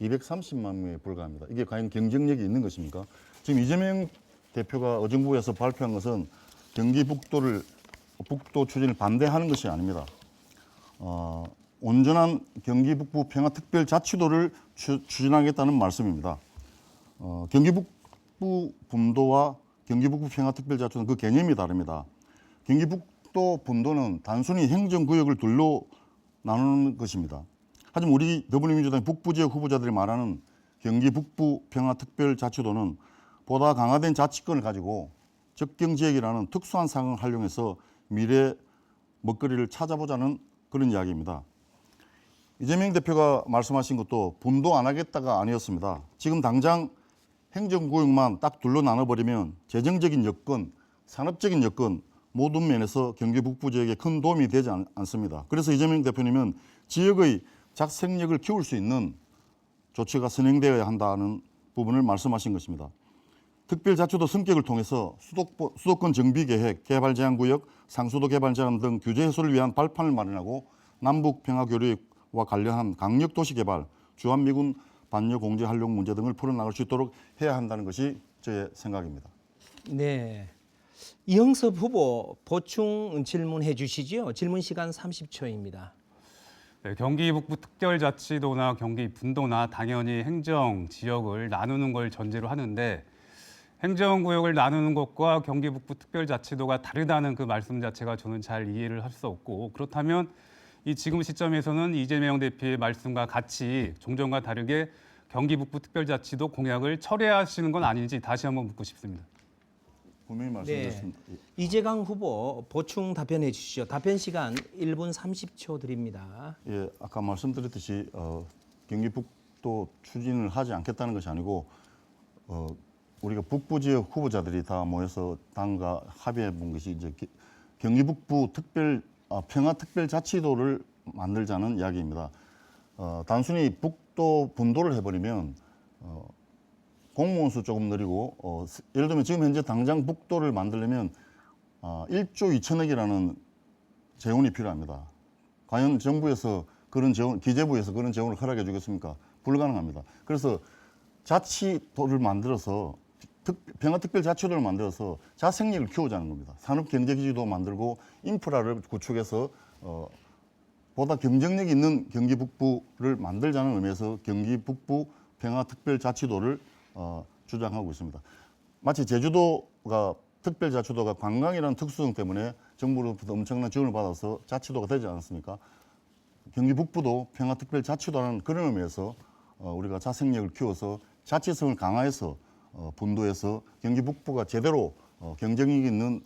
230만 명에 불과합니다. 이게 과연 경쟁력이 있는 것입니까? 지금 이재명 대표가 의정부에서 발표한 것은 경기 북도 추진을 반대하는 것이 아닙니다. 온전한 경기 북부 평화특별자치도를 추진하겠다는 말씀입니다. 경기 북부 분도와 경기 북부 평화특별자치도는 그 개념이 다릅니다. 경기 북도 분도는 단순히 행정구역을 둘로 나누는 것입니다. 하지만 우리 더불어민주당 북부지역 후보자들이 말하는 경기 북부 평화특별자치도는 보다 강화된 자치권을 가지고 적경지역이라는 특수한 상황을 활용해서 미래 먹거리를 찾아보자는 그런 이야기입니다. 이재명 대표가 말씀하신 것도 분도 안 하겠다가 아니었습니다. 지금 당장 행정구역만 딱 둘로 나눠버리면 재정적인 여건, 산업적인 여건 모든 면에서 경기 북부 지역에 큰 도움이 되지 않습니다. 그래서 이재명 대표님은 지역의 작생력을 키울 수 있는 조치가 선행되어야 한다는 부분을 말씀하신 것입니다. 특별자치도 성격을 통해서 수도권 정비계획, 개발제한구역, 상수도 개발제한 등 규제 해소를 위한 발판을 마련하고 남북평화교류와 관련한 강력도시개발, 주한미군 반려공제 활용 문제 등을 풀어나갈 수 있도록 해야 한다는 것이 저의 생각입니다. 네, 이영섭 후보 보충 질문해 주시죠. 질문 시간 30초입니다. 네, 경기 북부 특별자치도나 경기 분도나 당연히 행정 지역을 나누는 걸 전제로 하는데 행정구역을 나누는 것과 경기 북부 특별자치도가 다르다는 그 말씀 자체가 저는 잘 이해를 할 수 없고 그렇다면 이 지금 시점에서는 이재명 대표의 말씀과 같이 종전과 다르게 경기 북부 특별자치도 공약을 철회하시는 건 아닌지 다시 한번 묻고 싶습니다. 분명히 말씀드렸습니다. 네, 이재강 후보 보충 답변해 주시죠. 답변 시간 1분 30초 드립니다. 예, 아까 말씀드렸듯이 경기 북도 추진을 하지 않겠다는 것이 아니고 우리가 북부 지역 후보자들이 다 모여서 당과 합의해 본 것이 이제 경기 북부 평화특별자치도를 만들자는 이야기입니다. 단순히 북도 분도를 해버리면 공무원 수 조금 늘리고 예를 들면 지금 현재 당장 북도를 만들려면 1조 2천억이라는 재원이 필요합니다. 과연 정부에서 그런 재원, 기재부에서 그런 재원을 허락해 주겠습니까? 불가능합니다. 그래서 자치도를 만들어서 평화특별자치도를 만들어서 자생력을 키우자는 겁니다. 산업경제기지도 만들고 인프라를 구축해서 보다 경쟁력 있는 경기 북부를 만들자는 의미에서 경기 북부 평화특별자치도를 주장하고 있습니다. 마치 제주도가 특별자치도가 관광이라는 특수성 때문에 정부로부터 엄청난 지원을 받아서 자치도가 되지 않았습니까? 경기 북부도 평화특별자치도라는 그런 의미에서 우리가 자생력을 키워서 자치성을 강화해서 분도해서 경기 북부가 제대로 경쟁력 있는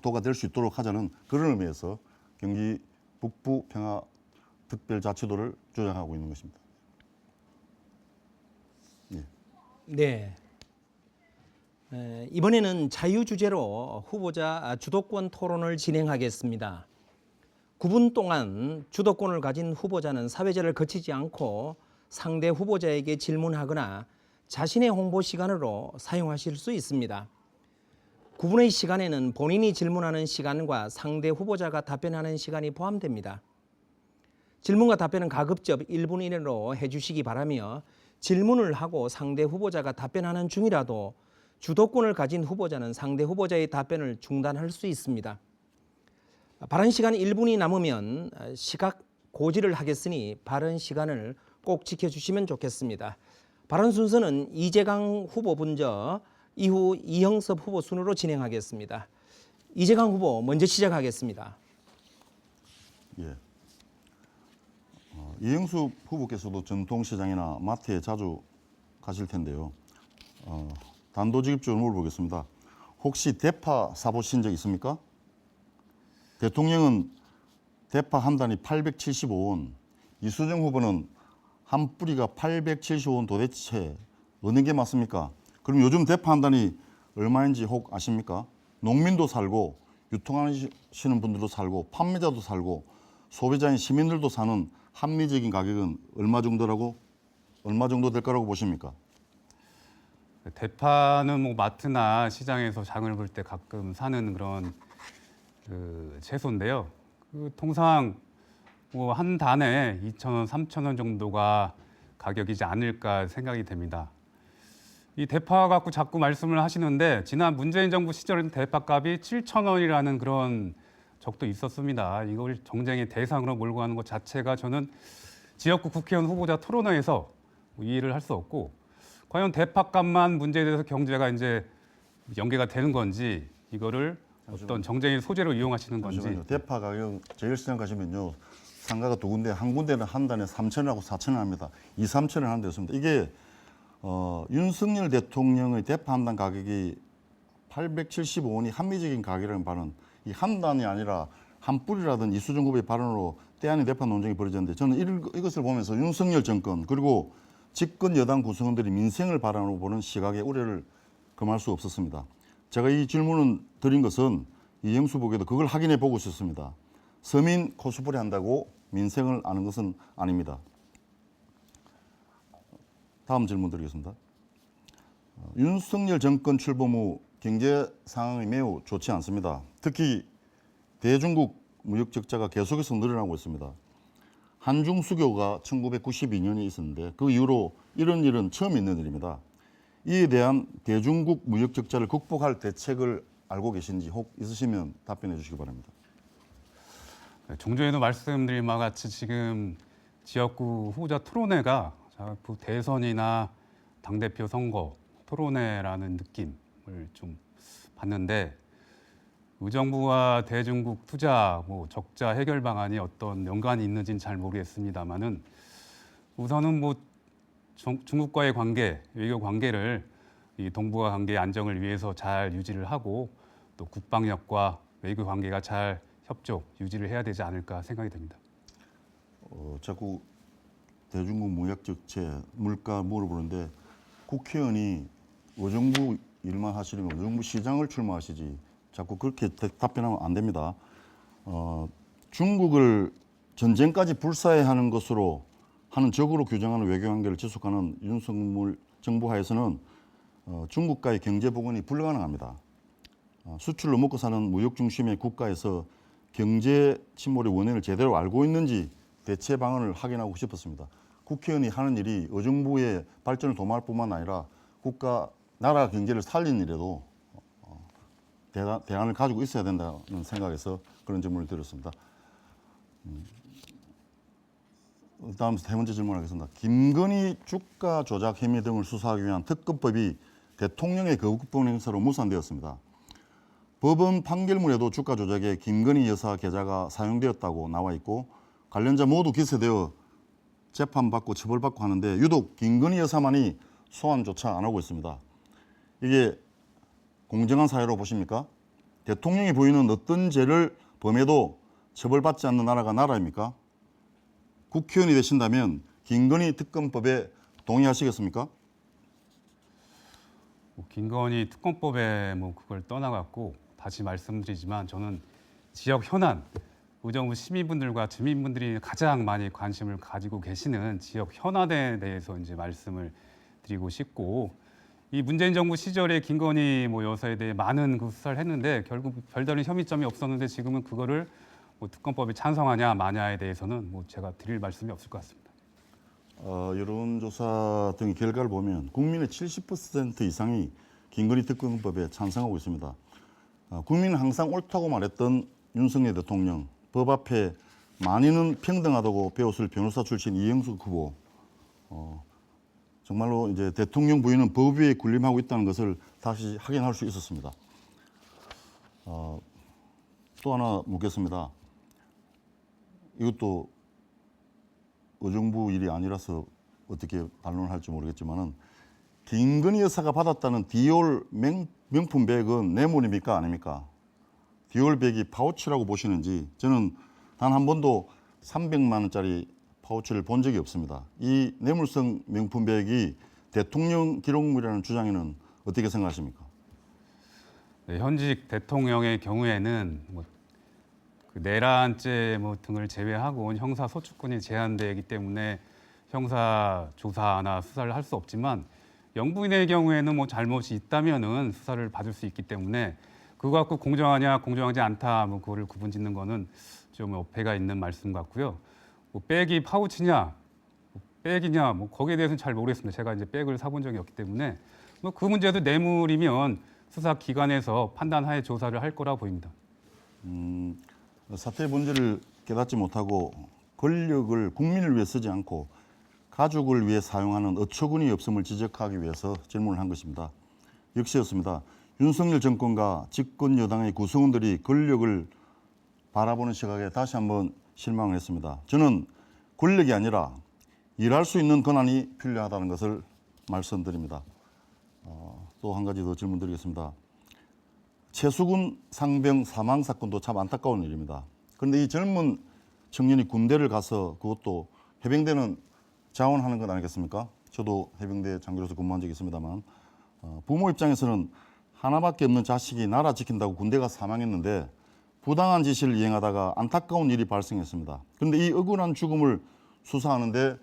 도가 될 수 있도록 하자는 그런 의미에서 경기 북부 평화특별자치도를 주장하고 있는 것입니다. 예. 네. 이번에는 자유 주제로 후보자 주도권 토론을 진행하겠습니다. 9분 동안 주도권을 가진 후보자는 사회자를 거치지 않고 상대 후보자에게 질문하거나 자신의 홍보 시간으로 사용하실 수 있습니다. 9분의 시간에는 본인이 질문하는 시간과 상대 후보자가 답변하는 시간이 포함됩니다. 질문과 답변은 가급적 1분 이내로 해주시기 바라며 질문을 하고 상대 후보자가 답변하는 중이라도 주도권을 가진 후보자는 상대 후보자의 답변을 중단할 수 있습니다. 발언 시간이 1분이 남으면 시각 고지를 하겠으니 발언 시간을 꼭 지켜주시면 좋겠습니다. 발언 순서는 이재강 후보 먼저 이후 이형섭 후보 순으로 진행하겠습니다. 이재강 후보 먼저 시작하겠습니다. 예. 이영수 후보께서도 전통시장이나 마트에 자주 가실 텐데요. 단도직입적으로 물어보겠습니다. 혹시 대파 사보신 적 있습니까? 대통령은 대파 한 단이 875원, 이수정 후보는 한 뿌리가 875원. 도대체 어느 게 맞습니까? 그럼 요즘 대파 한 단이 얼마인지 혹 아십니까? 농민도 살고 유통하시는 분들도 살고 판매자도 살고 소비자인 시민들도 사는 합리적인 가격은 얼마 정도 될 거라고 보십니까? 대파는 뭐 마트나 시장에서 장을 볼 때 가끔 사는 그런 채소인데요. 통상 뭐 한 단에 2,000원, 3,000원 정도가 가격이지 않을까 생각이 됩니다. 이 대파 갖고 자꾸 말씀을 하시는데 지난 문재인 정부 시절에는 대파값이 7,000원이라는 그런 적도 있었습니다. 이걸 정쟁의 대상으로 몰고 가는 것 자체가 저는 지역구 국회의원 후보자 토론회에서 이해를 할 수 없고 과연 대파값만 문제에 대해서 경제가 이제 연계가 되는 건지 이거를 어떤 정쟁의 소재로 이용하시는 건지. 잠시만요. 대파 가격 제일시장 가시면요. 상가가 두 군데, 한 군데는 한 단에 3,000원하고 4,000원 합니다. 2, 3,000원 하는 데였습니다. 이게 윤석열 대통령의 대파 한 단 가격이 875원이 합리적인 가격이라는 발언, 이 한 단이 아니라 한 뿌리라든 이수정 후보의 발언으로 때 아닌 대파 논쟁이 벌어졌는데 저는 이것을 보면서 윤석열 정권 그리고 집권 여당 구성원들이 민생을 바라보고 보는 시각에 우려를 금할 수 없었습니다. 제가 이 질문을 드린 것은 이영수 후보에도 그걸 확인해 보고 싶습니다. 서민 코스프레 한다고 민생을 아는 것은 아닙니다. 다음 질문 드리겠습니다. 윤석열 정권 출범 후 경제 상황이 매우 좋지 않습니다. 특히 대중국 무역 적자가 계속해서 늘어나고 있습니다. 한중 수교가 1992년에 있었는데 그 이후로 이런 일은 처음 있는 일입니다. 이에 대한 대중국 무역 적자를 극복할 대책을 알고 계신지 혹 있으시면 답변해 주시기 바랍니다. 종전에도 말씀드린 바와 같이 지금 지역구 후보자 토론회가 자꾸 대선이나 당대표 선거 토론회라는 느낌을 좀 받는데 의정부와 대중국 투자 적자 해결 방안이 어떤 연관이 있는지는 잘 모르겠습니다만은 우선은 중국과의 관계, 외교 관계를 이 동북아 관계 안정을 위해서 잘 유지를 하고 또 국방력과 외교 관계가 잘 협조 유지를 해야 되지 않을까 생각이 됩니다. 자꾸 대중국 무역 적체, 물가 물어보는데 국회의원이 의정부 일만 하시려면 의정부 시장을 출마하시지 자꾸 그렇게 답변하면 안 됩니다. 중국을 전쟁까지 불사해하는 것으로 하는 적으로 규정하는 외교관계를 지속하는 윤석열 정부 하에서는 중국과의 경제 복원이 불가능합니다. 수출로 먹고 사는 무역 중심의 국가에서 경제 침몰의 원인을 제대로 알고 있는지 대체 방안을 확인하고 싶었습니다. 국회의원이 하는 일이 의정부의 발전을 도모할 뿐만 아니라 나라 경제를 살린 일에도 대안을 가지고 있어야 된다는 생각에서 그런 질문을 드렸습니다. 다음 세 번째 질문하겠습니다. 김건희 주가 조작 혐의 등을 수사하기 위한 특검법이 대통령의 거부권 행사로 무산되었습니다. 법원 판결문에도 주가 조작에 김건희 여사 계좌가 사용되었다고 나와 있고 관련자 모두 기소되어 재판받고 처벌받고 하는데 유독 김건희 여사만이 소환조차 안 하고 있습니다. 이게 공정한 사회로 보십니까? 대통령이 보이는 어떤 죄를 범해도 처벌받지 않는 나라가 나라입니까? 국회의원이 되신다면 김건희 특검법에 동의하시겠습니까? 김건희 특검법에 그걸 떠나갔고 다시 말씀드리지만 저는 지역 현안, 의정부 시민분들과 주민분들이 가장 많이 관심을 가지고 계시는 지역 현안에 대해서 이제 말씀을 드리고 싶고 이 문재인 정부 시절에 김건희 여사에 대해 많은 그 수사를 했는데 결국 별다른 혐의점이 없었는데 지금은 그거를 특검법에 찬성하냐 마냐에 대해서는 제가 드릴 말씀이 없을 것 같습니다. 여론조사 등의 결과를 보면 국민의 70% 이상이 김건희 특검법에 찬성하고 있습니다. 국민은 항상 옳다고 말했던 윤석열 대통령, 법 앞에 만인은 평등하다고 배웠을 변호사 출신 이영숙 후보, 정말로 이제 대통령 부인은 법 위에 군림하고 있다는 것을 다시 확인할 수 있었습니다. 또 하나 묻겠습니다. 이것도 의정부 일이 아니라서 어떻게 반론을 할지 모르겠지만은 김건희 여사가 받았다는 디올 명품 백은 뇌물입니까 아닙니까? 디올 백이 파우치라고 보시는지 저는 단 한 번도 300만 원짜리 파우치를 본 적이 없습니다. 이 뇌물성 명품 백이 대통령 기록물이라는 주장에는 어떻게 생각하십니까? 네, 현직 대통령의 경우에는 그 내란죄 등을 제외하고는 형사 소추권이 제한되기 때문에 형사 조사나 수사를 할 수 없지만 영부인의 경우에는 잘못이 있다면은 수사를 받을 수 있기 때문에 그거 갖고 공정하냐 공정하지 않다 그거를 구분짓는 거는 좀 어폐가 있는 말씀 같고요. 백이 파우치냐 백이냐 거기에 대해서는 잘 모르겠습니다. 제가 이제 백을 사본 적이 없기 때문에 그 문제도 뇌물이면 수사 기관에서 판단하에 조사를 할 거라 보입니다. 사태의 본질을 깨닫지 못하고 권력을 국민을 위해 쓰지 않고 가족을 위해 사용하는 어처구니 없음을 지적하기 위해서 질문을 한 것입니다. 역시였습니다. 윤석열 정권과 집권 여당의 구성원들이 권력을 바라보는 시각에 다시 한번 실망을 했습니다. 저는 권력이 아니라 일할 수 있는 권한이 필요하다는 것을 말씀드립니다. 또 한 가지 더 질문 드리겠습니다. 최수근 상병 사망 사건도 참 안타까운 일입니다. 그런데 이 젊은 청년이 군대를 가서 그것도 해병대는 자원하는 것 아니겠습니까? 저도 해병대 장교로서 근무한 적이 있습니다만 부모 입장에서는 하나밖에 없는 자식이 나라 지킨다고 군대가 사망했는데 부당한 지시를 이행하다가 안타까운 일이 발생했습니다. 그런데 이 억울한 죽음을 수사하는데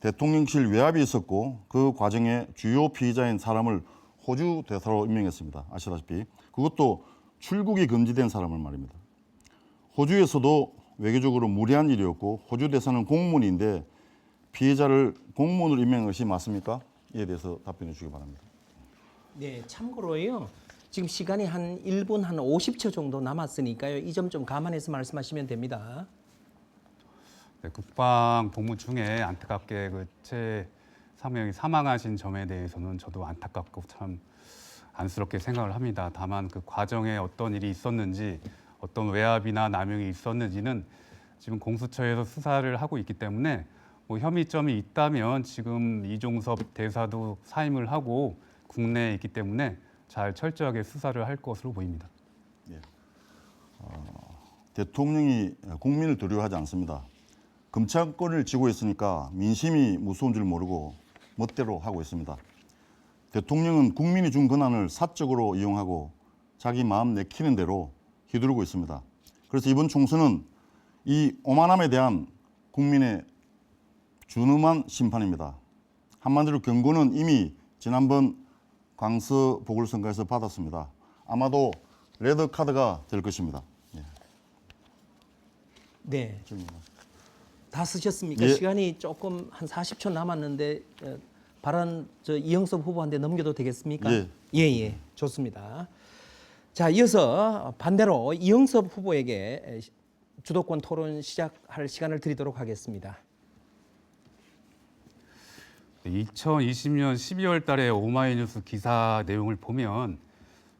대통령실 외압이 있었고 그 과정에 주요 피의자인 사람을 호주 대사로 임명했습니다. 아시다시피 그것도 출국이 금지된 사람을 말입니다. 호주에서도 외교적으로 무리한 일이었고 호주 대사는 공무원인데 피해자를 공무원으로 임명한 것이 맞습니까? 이에 대해서 답변해 주시기 바랍니다. 네, 참고로요. 지금 시간이 한 1분 한 50초 정도 남았으니까요. 이 점 좀 감안해서 말씀하시면 됩니다. 네, 국방복무 중에 안타깝게 채 사무총장이 사망하신 점에 대해서는 저도 안타깝고 참 안쓰럽게 생각을 합니다. 다만 그 과정에 어떤 일이 있었는지 어떤 외압이나 남용이 있었는지는 지금 공수처에서 수사를 하고 있기 때문에 혐의점이 있다면 지금 이종섭 대사도 사임을 하고 국내에 있기 때문에 잘 철저하게 수사를 할 것으로 보입니다. 예. 대통령이 국민을 두려워하지 않습니다. 검찰권을 쥐고 있으니까 민심이 무서운 줄 모르고 멋대로 하고 있습니다. 대통령은 국민이 준 권한을 사적으로 이용하고 자기 마음 내키는 대로 휘두르고 있습니다. 그래서 이번 총선은 이 오만함에 대한 국민의 준엄한 심판입니다. 한마디로 경고는 이미 지난번 광서 보궐선거에서 받았습니다. 아마도 레드카드가 될 것입니다. 예. 네. 질문. 다 쓰셨습니까? 예. 시간이 조금 한 40초 남았는데 발언 이영섭 후보한테 넘겨도 되겠습니까? 예. 예. 좋습니다. 자, 이어서 반대로 이영섭 후보에게 주도권 토론 시작할 시간을 드리도록 하겠습니다. 2020년 12월 달에 오마이뉴스 기사 내용을 보면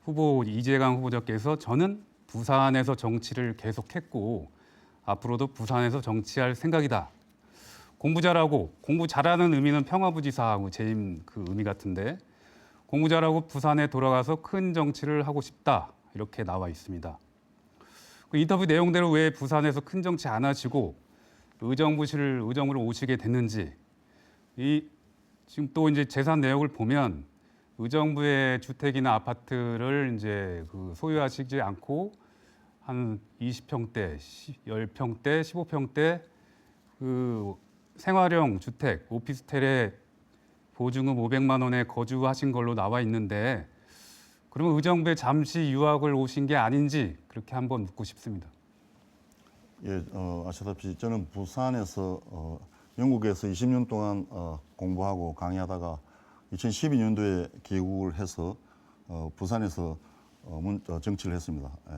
후보 이재강 후보자께서 저는 부산에서 정치를 계속했고 앞으로도 부산에서 정치할 생각이다. 공부 잘하고 공부 잘하는 의미는 평화부지사하고 재임 그 의미 같은데 공부 잘하고 부산에 돌아가서 큰 정치를 하고 싶다 이렇게 나와 있습니다. 그 인터뷰 내용대로 왜 부산에서 큰 정치 안 하시고 의정부로 오시게 됐는지 지금 또 이제 재산 내역을 보면 의정부의 주택이나 아파트를 이제 그 소유하시지 않고 한 20평대, 10평대, 15평대 그 생활형 주택, 오피스텔에 보증금 500만 원에 거주하신 걸로 나와 있는데 그러면 의정부에 잠시 유학을 오신 게 아닌지 그렇게 한번 묻고 싶습니다. 예, 아시다시피 저는 부산에서 영국에서 20년 동안 공부하고 강의하다가 2012년도에 귀국을 해서 부산에서 정치를 했습니다. 예,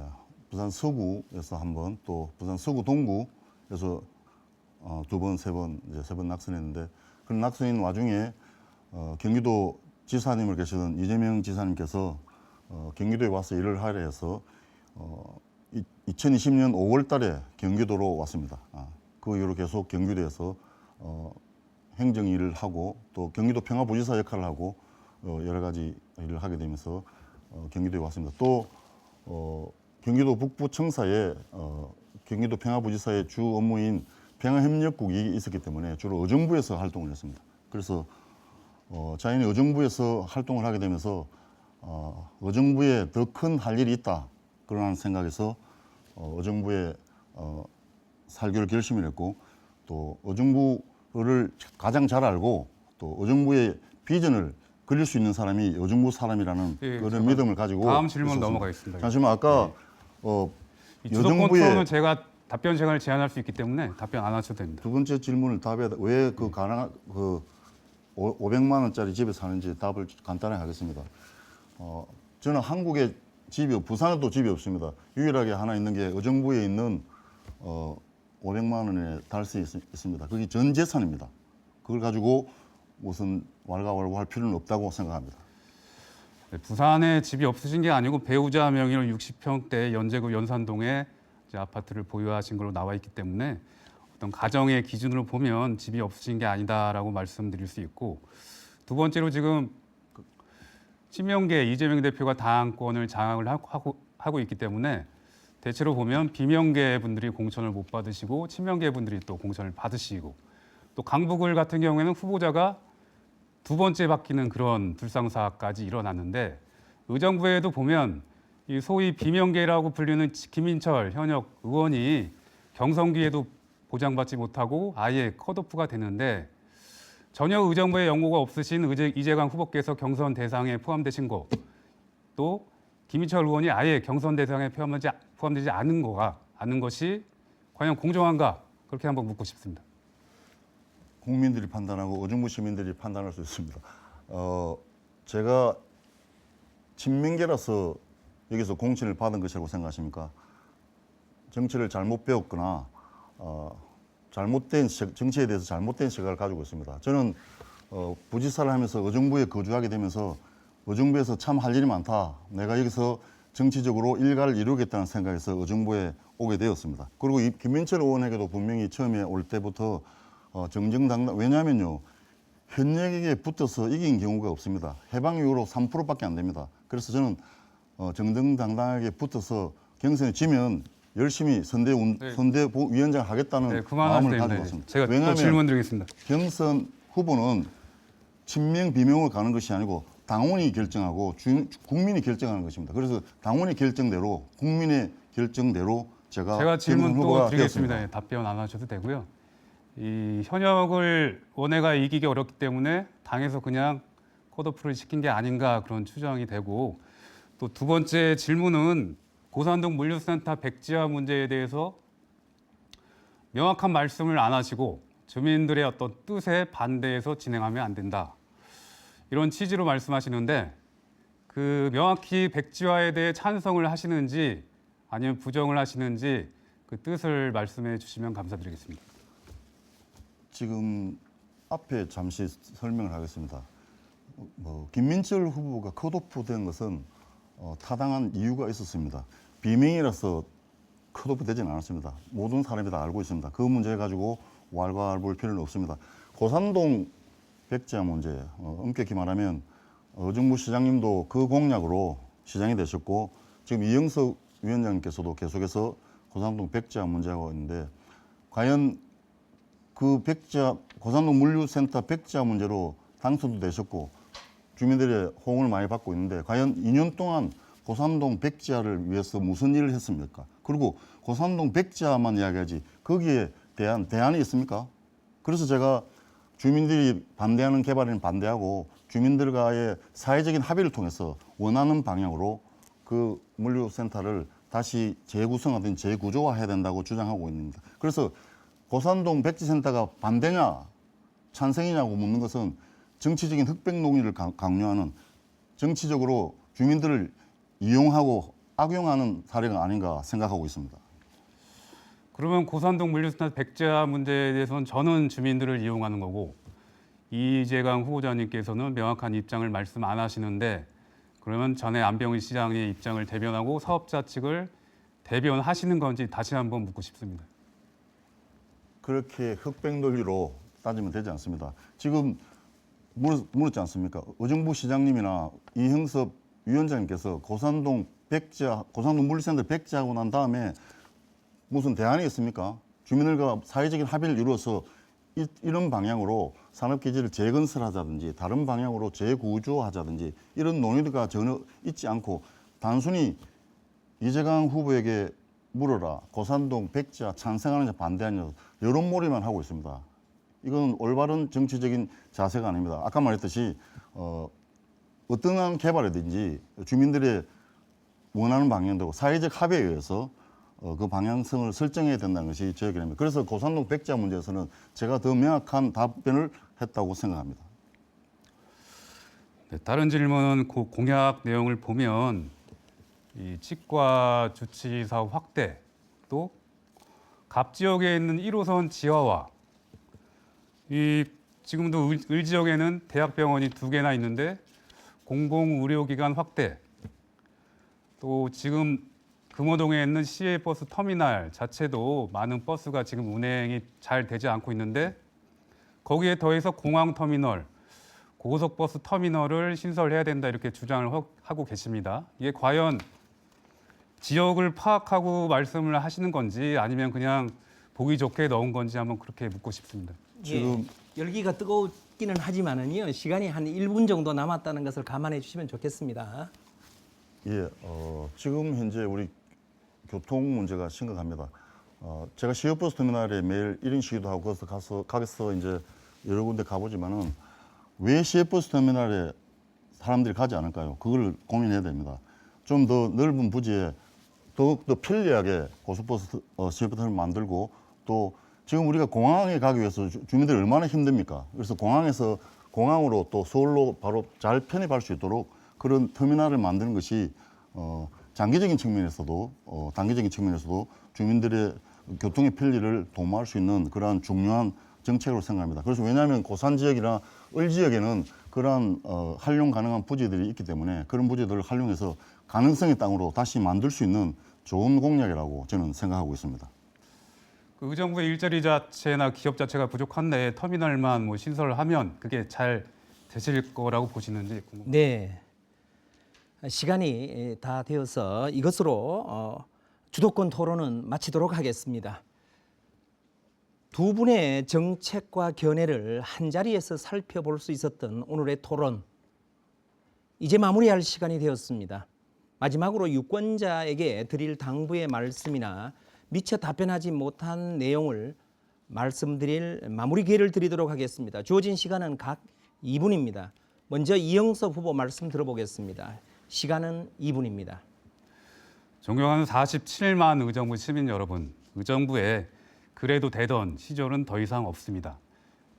부산 서구에서 한 번, 또 부산 서구 동구에서 두 번, 세 번 낙선했는데 그런 낙선인 와중에 경기도 지사님을 계시던 이재명 지사님께서 경기도에 와서 일을 하려 해서 2020년 5월 달에 경기도로 왔습니다. 그 이후로 계속 경기도에서 행정 일을 하고 또 경기도 평화부지사 역할을 하고 여러 가지 일을 하게 되면서 경기도에 왔습니다. 또 경기도 북부청사에 경기도 평화부지사의 주 업무인 평화협력국이 있었기 때문에 주로 의정부에서 활동을 했습니다. 그래서 자연히 의정부에서 활동을 하게 되면서 의정부에 더 큰 할 일이 있다 그런 생각에서 의정부에 살기로 결심을 했고 또 의정부를 가장 잘 알고 또 의정부의 비전을 그릴 수 있는 사람이 의정부 사람이라는 그런 믿음을 가지고 다음 질문 있었습니다. 넘어가겠습니다. 잠시만 아까 이 주도권 투표는 제가 답변 시간을 제한할 수 있기 때문에 답변 안 하셔도 됩니다. 두 번째 질문을 답해야 돼. 왜 그 가능한 500만 원짜리 집에 사는지 답을 간단하게 하겠습니다. 저는 한국에 부산에도 집이 없습니다. 유일하게 하나 있는 게 의정부에 있는 500만 원에 달 수 있습니다. 그게 전 재산입니다. 그걸 가지고 무슨 왈가왈부할 필요는 없다고 생각합니다. 네, 부산에 집이 없으신 게 아니고 배우자 명의로 60평대 연제구 연산동에 이제 아파트를 보유하신 걸로 나와 있기 때문에 어떤 가정의 기준으로 보면 집이 없으신 게 아니다라고 말씀드릴 수 있고 두 번째로 지금 친명계 이재명 대표가 당권을 장악을 하고 있기 때문에 대체로 보면 비명계 분들이 공천을 못 받으시고 친명계 분들이 또 공천을 받으시고 또 강북을 같은 경우에는 후보자가 두 번째 바뀌는 그런 불상사까지 일어났는데 의정부에도 보면 이 소위 비명계라고 불리는 김인철 현역 의원이 경선기에도 보장받지 못하고 아예 컷오프가 되는데 전혀 의정부에 연고가 없으신 이재강 후보께서 경선 대상에 포함되신 거, 또 김인철 의원이 아예 경선 대상에 포함되지 않은 것이 과연 공정한가 그렇게 한번 묻고 싶습니다. 국민들이 판단하고 의정부 시민들이 판단할 수 있습니다. 제가 친명계라서 여기서 공천을 받은 것이라고 생각하십니까? 정치를 잘못 배웠거나 정치에 대해서 잘못된 시각을 가지고 있습니다. 저는 부지사를 하면서 의정부에 거주하게 되면서 의정부에서 참 할 일이 많다. 내가 여기서 정치적으로 일가를 이루겠다는 생각에서 의정부에 오게 되었습니다. 그리고 이 김민철 의원에게도 분명히 처음에 올 때부터 정정당당, 왜냐하면요, 현역에게 붙어서 이긴 경우가 없습니다. 해방 이후로 3%밖에 안 됩니다. 그래서 저는 정정당당하게 붙어서 경선에 지면 열심히 선대위원장 하겠다는 마음을 가지고 있습니다. 제가 또 질문 드리겠습니다. 경선 후보는 친명 비명으로 가는 것이 아니고 당원이 결정하고 국민이 결정하는 것입니다. 그래서 당원의 결정대로 국민의 결정대로 제가 질문 또 드리겠습니다. 되었습니다. 답변 안 하셔도 되고요. 이 현역을 원외가 이기기 어렵기 때문에 당에서 그냥 컷오프를 시킨 게 아닌가 그런 추정이 되고 또 두 번째 질문은 고산동 물류센터 백지화 문제에 대해서 명확한 말씀을 안 하시고 주민들의 어떤 뜻에 반대해서 진행하면 안 된다. 이런 취지로 말씀하시는데 그 명확히 백지화에 대해 찬성을 하시는지 아니면 부정을 하시는지 그 뜻을 말씀해 주시면 감사드리겠습니다. 지금 앞에 잠시 설명을 하겠습니다. 김민철 후보가 컷오프된 것은 타당한 이유가 있었습니다. 비명이라서 컷오프되지는 않았습니다. 모든 사람이 다 알고 있습니다. 그 문제 가지고 왈가왈부할 필요는 없습니다. 고산동 백지화 문제, 엄격히 말하면 의정부 시장님도 그 공약으로 시장이 되셨고 지금 이영석 위원장님께서도 계속해서 고산동 백지화 문제하고 있는데 과연 그 고산동 물류센터 백지화 문제로 당선도 되셨고 주민들의 호응을 많이 받고 있는데 과연 2년 동안 고산동 백지화를 위해서 무슨 일을 했습니까? 그리고 고산동 백지화만 이야기하지 거기에 대한 대안이 있습니까? 그래서 제가 주민들이 반대하는 개발에는 반대하고 주민들과의 사회적인 합의를 통해서 원하는 방향으로 그 물류센터를 다시 재구성하든 재구조화해야 된다고 주장하고 있습니다. 그래서 고산동 백지센터가 반대냐 찬성이냐고 묻는 것은 정치적인 흑백 논의를 강요하는 정치적으로 주민들을 이용하고 악용하는 사례가 아닌가 생각하고 있습니다. 그러면 고산동 물류센터 백지화 문제에 대해서는 저는 주민들을 이용하는 거고 이재강 후보자님께서는 명확한 입장을 말씀 안 하시는데 그러면 전에 안병희 시장의 입장을 대변하고 사업자 측을 대변하시는 건지 다시 한번 묻고 싶습니다. 그렇게 흑백 논리로 따지면 되지 않습니다. 지금 물었지 않습니까? 의정부 시장님이나 이형섭 위원장님께서 고산동 물류센터 백지하고 난 다음에 무슨 대안이 있습니까? 주민들과 사회적인 합의를 이루어서 이런 방향으로 산업기지를 재건설하자든지 다른 방향으로 재구조하자든지 이런 논의가 전혀 있지 않고 단순히 이재강 후보에게 물어라. 고산동 백지화 찬성하느냐 반대하느냐 이런 몰이만 하고 있습니다. 이건 올바른 정치적인 자세가 아닙니다. 아까 말했듯이 어떠한 개발이든지 주민들의 원하는 방향대로 사회적 합의에 의해서 그 방향성을 설정해야 된다는 것이 제 의견입니다. 그래서 고산동 백지화 문제에서는 제가 더 명확한 답변을 했다고 생각합니다. 네, 다른 질문은 그 공약 내용을 보면 이 치과 주치 사업 확대 또 갑 지역에 있는 1호선 지하화 이 지금도 을 지역에는 대학병원이 2개나 있는데 공공의료기관 확대 또 지금 금호동에 있는 시외버스 터미널 자체도 많은 버스가 지금 운행이 잘 되지 않고 있는데 거기에 더해서 공항터미널, 고속버스 터미널을 신설해야 된다 이렇게 주장을 하고 계십니다. 이게 과연 지역을 파악하고 말씀을 하시는 건지 아니면 그냥 보기 좋게 넣은 건지 한번 그렇게 묻고 싶습니다. 지금 열기가 뜨겁기는 하지만은요 시간이 한 1분 정도 남았다는 것을 감안해 주시면 좋겠습니다. 예, 지금 현재 우리 교통 문제가 심각합니다. 제가 시외버스 터미널에 매일 1인 시위도 하고 가서 이제 여러 군데 가보지만은 왜 시외버스 터미널에 사람들이 가지 않을까요? 그걸 고민해야 됩니다. 좀 더 넓은 부지에 더욱더 편리하게 고속버스 시외버스 터미널을 만들고 또 지금 우리가 공항에 가기 위해서 주민들이 얼마나 힘듭니까? 그래서 공항으로 또 서울로 바로 잘 편입할 수 있도록 그런 터미널을 만드는 것이 장기적인 측면에서도 단기적인 측면에서도 주민들의 교통의 편리를 도모할 수 있는 그러한 중요한 정책으로 생각합니다. 그래서 왜냐하면 고산 지역이나 을 지역에는 그러한 활용 가능한 부지들이 있기 때문에 그런 부지들을 활용해서 가능성의 땅으로 다시 만들 수 있는 좋은 공약이라고 저는 생각하고 있습니다. 그 의정부의 일자리 자체나 기업 자체가 부족한데 터미널만 뭐 신설하면 그게 잘 되실 거라고 보시는지 궁금합니다. 네. 시간이 다 되어서 이것으로 주도권 토론은 마치도록 하겠습니다. 두 분의 정책과 견해를 한자리에서 살펴볼 수 있었던 오늘의 토론 이제 마무리할 시간이 되었습니다. 마지막으로 유권자에게 드릴 당부의 말씀이나 미처 답변하지 못한 내용을 말씀드릴 마무리 기회를 드리도록 하겠습니다. 주어진 시간은 각 2분입니다. 먼저 이영석 후보 말씀 들어보겠습니다. 시간은 2분입니다. 존경하는 47만 의정부 시민 여러분, 의정부에 그래도 되던 시절은 더 이상 없습니다.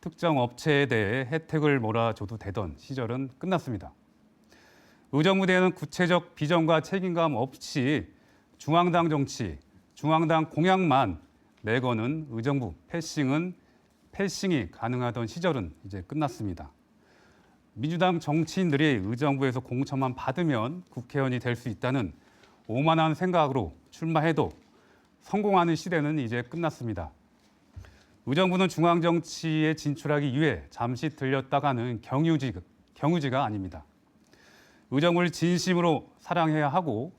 특정 업체에 대해 혜택을 몰아줘도 되던 시절은 끝났습니다. 의정부대에는 구체적 비전과 책임감 없이 중앙당 정치, 중앙당 공약만 내거는 의정부 패싱은 패싱이 가능하던 시절은 이제 끝났습니다. 민주당 정치인들이 의정부에서 공천만 받으면 국회의원이 될 수 있다는 오만한 생각으로 출마해도 성공하는 시대는 이제 끝났습니다. 의정부는 중앙정치에 진출하기 위해 잠시 들렸다가는 경유지가 아닙니다. 의정부를 진심으로 사랑해야 하고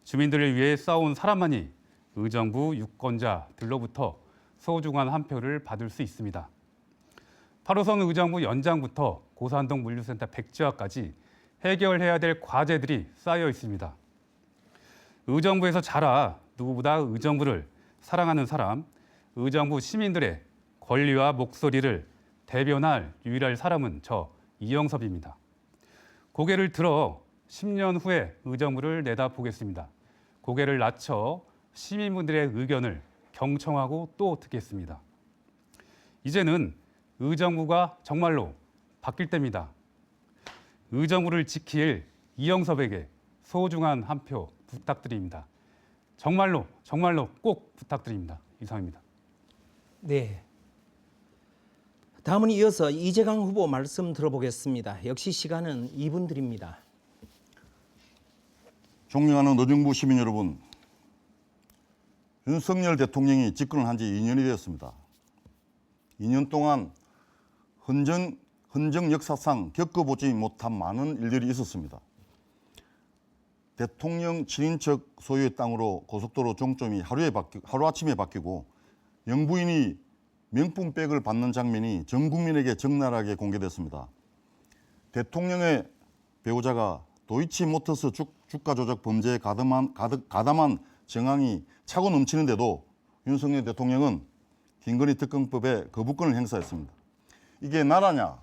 주민들을 위해 싸운 사람만이 의정부 유권자들로부터 소중한 한 표를 받을 수 있습니다. 8호선 의정부 연장부터 고산동 물류센터 백지화까지 해결해야 될 과제들이 쌓여 있습니다. 의정부에서 자라 누구보다 의정부를 사랑하는 사람, 의정부 시민들의 권리와 목소리를 대변할 유일한 사람은 저 이영섭입니다. 고개를 들어 10년 후에 의정부를 내다보겠습니다. 고개를 낮춰 시민분들의 의견을 경청하고 또 듣겠습니다. 이제는 의정부가 정말로 바뀔 때입니다. 의정부를 지킬 이영섭에게 소중한 한 표 부탁드립니다. 정말로 꼭 부탁드립니다. 이상입니다. 네. 다음은 이어서 이재강 후보 말씀 들어보겠습니다. 역시 시간은 2분 드립니다. 존경하는 의정부 시민 여러분, 윤석열 대통령이 집권을 한 지 2년이 되었습니다. 2년 동안 헌정 역사상 겪어보지 못한 많은 일들이 있었습니다. 대통령 친인척 소유의 땅으로 고속도로 종점이 하루아침에 바뀌고 영부인이 명품백을 받는 장면이 전 국민에게 적나라하게 공개됐습니다. 대통령의 배우자가 도이치모터스 주가 조작 범죄에 가담한 정황이 차고 넘치는데도 윤석열 대통령은 김건희 특검법에 거부권을 행사했습니다. 이게 나라냐?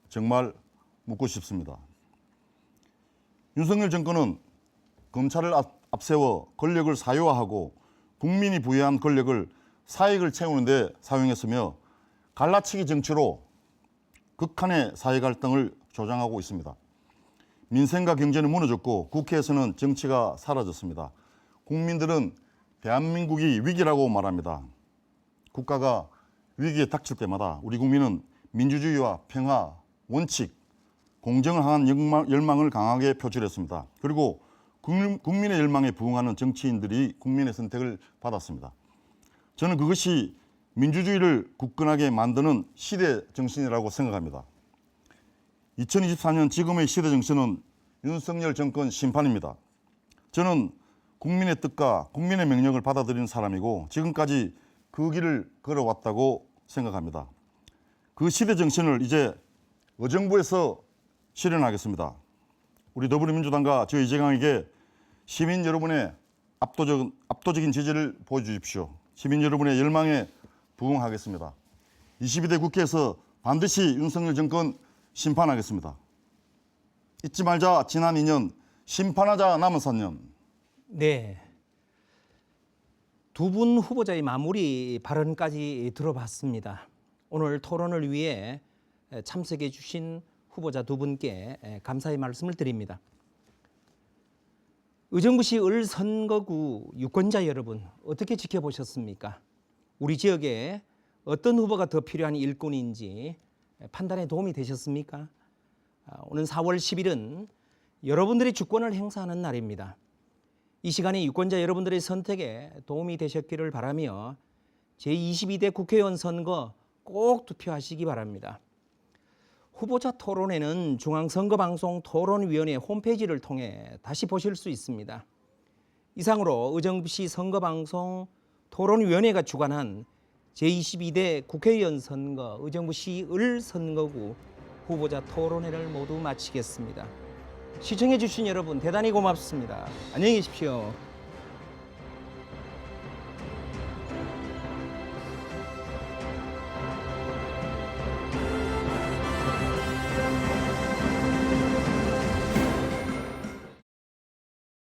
정말 묻고 싶습니다. 윤석열 정권은 검찰을 앞세워 권력을 사유화하고 국민이 부여한 권력을 사익을 채우는 데 사용했으며 갈라치기 정치로 극한의 사회 갈등을 조장하고 있습니다. 민생과 경제는 무너졌고 국회에서는 정치가 사라졌습니다. 국민들은 대한민국이 위기라고 말합니다. 국가가 위기에 닥칠 때마다 우리 국민은 민주주의와 평화, 원칙, 공정을 향한 열망을 강하게 표출했습니다. 그리고 국민의 열망에 부응하는 정치인들이 국민의 선택을 받았습니다. 저는 그것이 민주주의를 굳건하게 만드는 시대 정신이라고 생각합니다. 2024년 지금의 시대 정신은 윤석열 정권 심판입니다. 저는 국민의 뜻과 국민의 명령을 받아들이는 사람이고 지금까지 그 길을 걸어왔다고 생각합니다. 그 시대 정신을 이제 의정부에서 실현하겠습니다. 우리 더불어민주당과 저 이재강에게 시민 여러분의 압도적인 지지를 보여주십시오. 시민 여러분의 열망에 부응하겠습니다. 22대 국회에서 반드시 윤석열 정권 심판하겠습니다. 잊지 말자 지난 2년, 심판하자 남은 4년. 네. 두 분 후보자의 마무리 발언까지 들어봤습니다. 오늘 토론을 위해 참석해 주신 후보자 두 분께 감사의 말씀을 드립니다. 의정부시 을 선거구 유권자 여러분 어떻게 지켜보셨습니까? 우리 지역에 어떤 후보가 더 필요한 일꾼인지 판단에 도움이 되셨습니까? 오는 4월 10일은 여러분들의 주권을 행사하는 날입니다. 이 시간에 유권자 여러분들의 선택에 도움이 되셨기를 바라며 제22대 국회의원 선거 꼭 투표하시기 바랍니다. 후보자 토론회는 중앙선거방송 토론위원회 홈페이지를 통해 다시 보실 수 있습니다. 이상으로 의정부시 선거방송 토론위원회가 주관한 제22대 국회의원 선거 의정부시 을 선거구 후보자 토론회를 모두 마치겠습니다. 시청해 주신 여러분 대단히 고맙습니다. 안녕히 계십시오.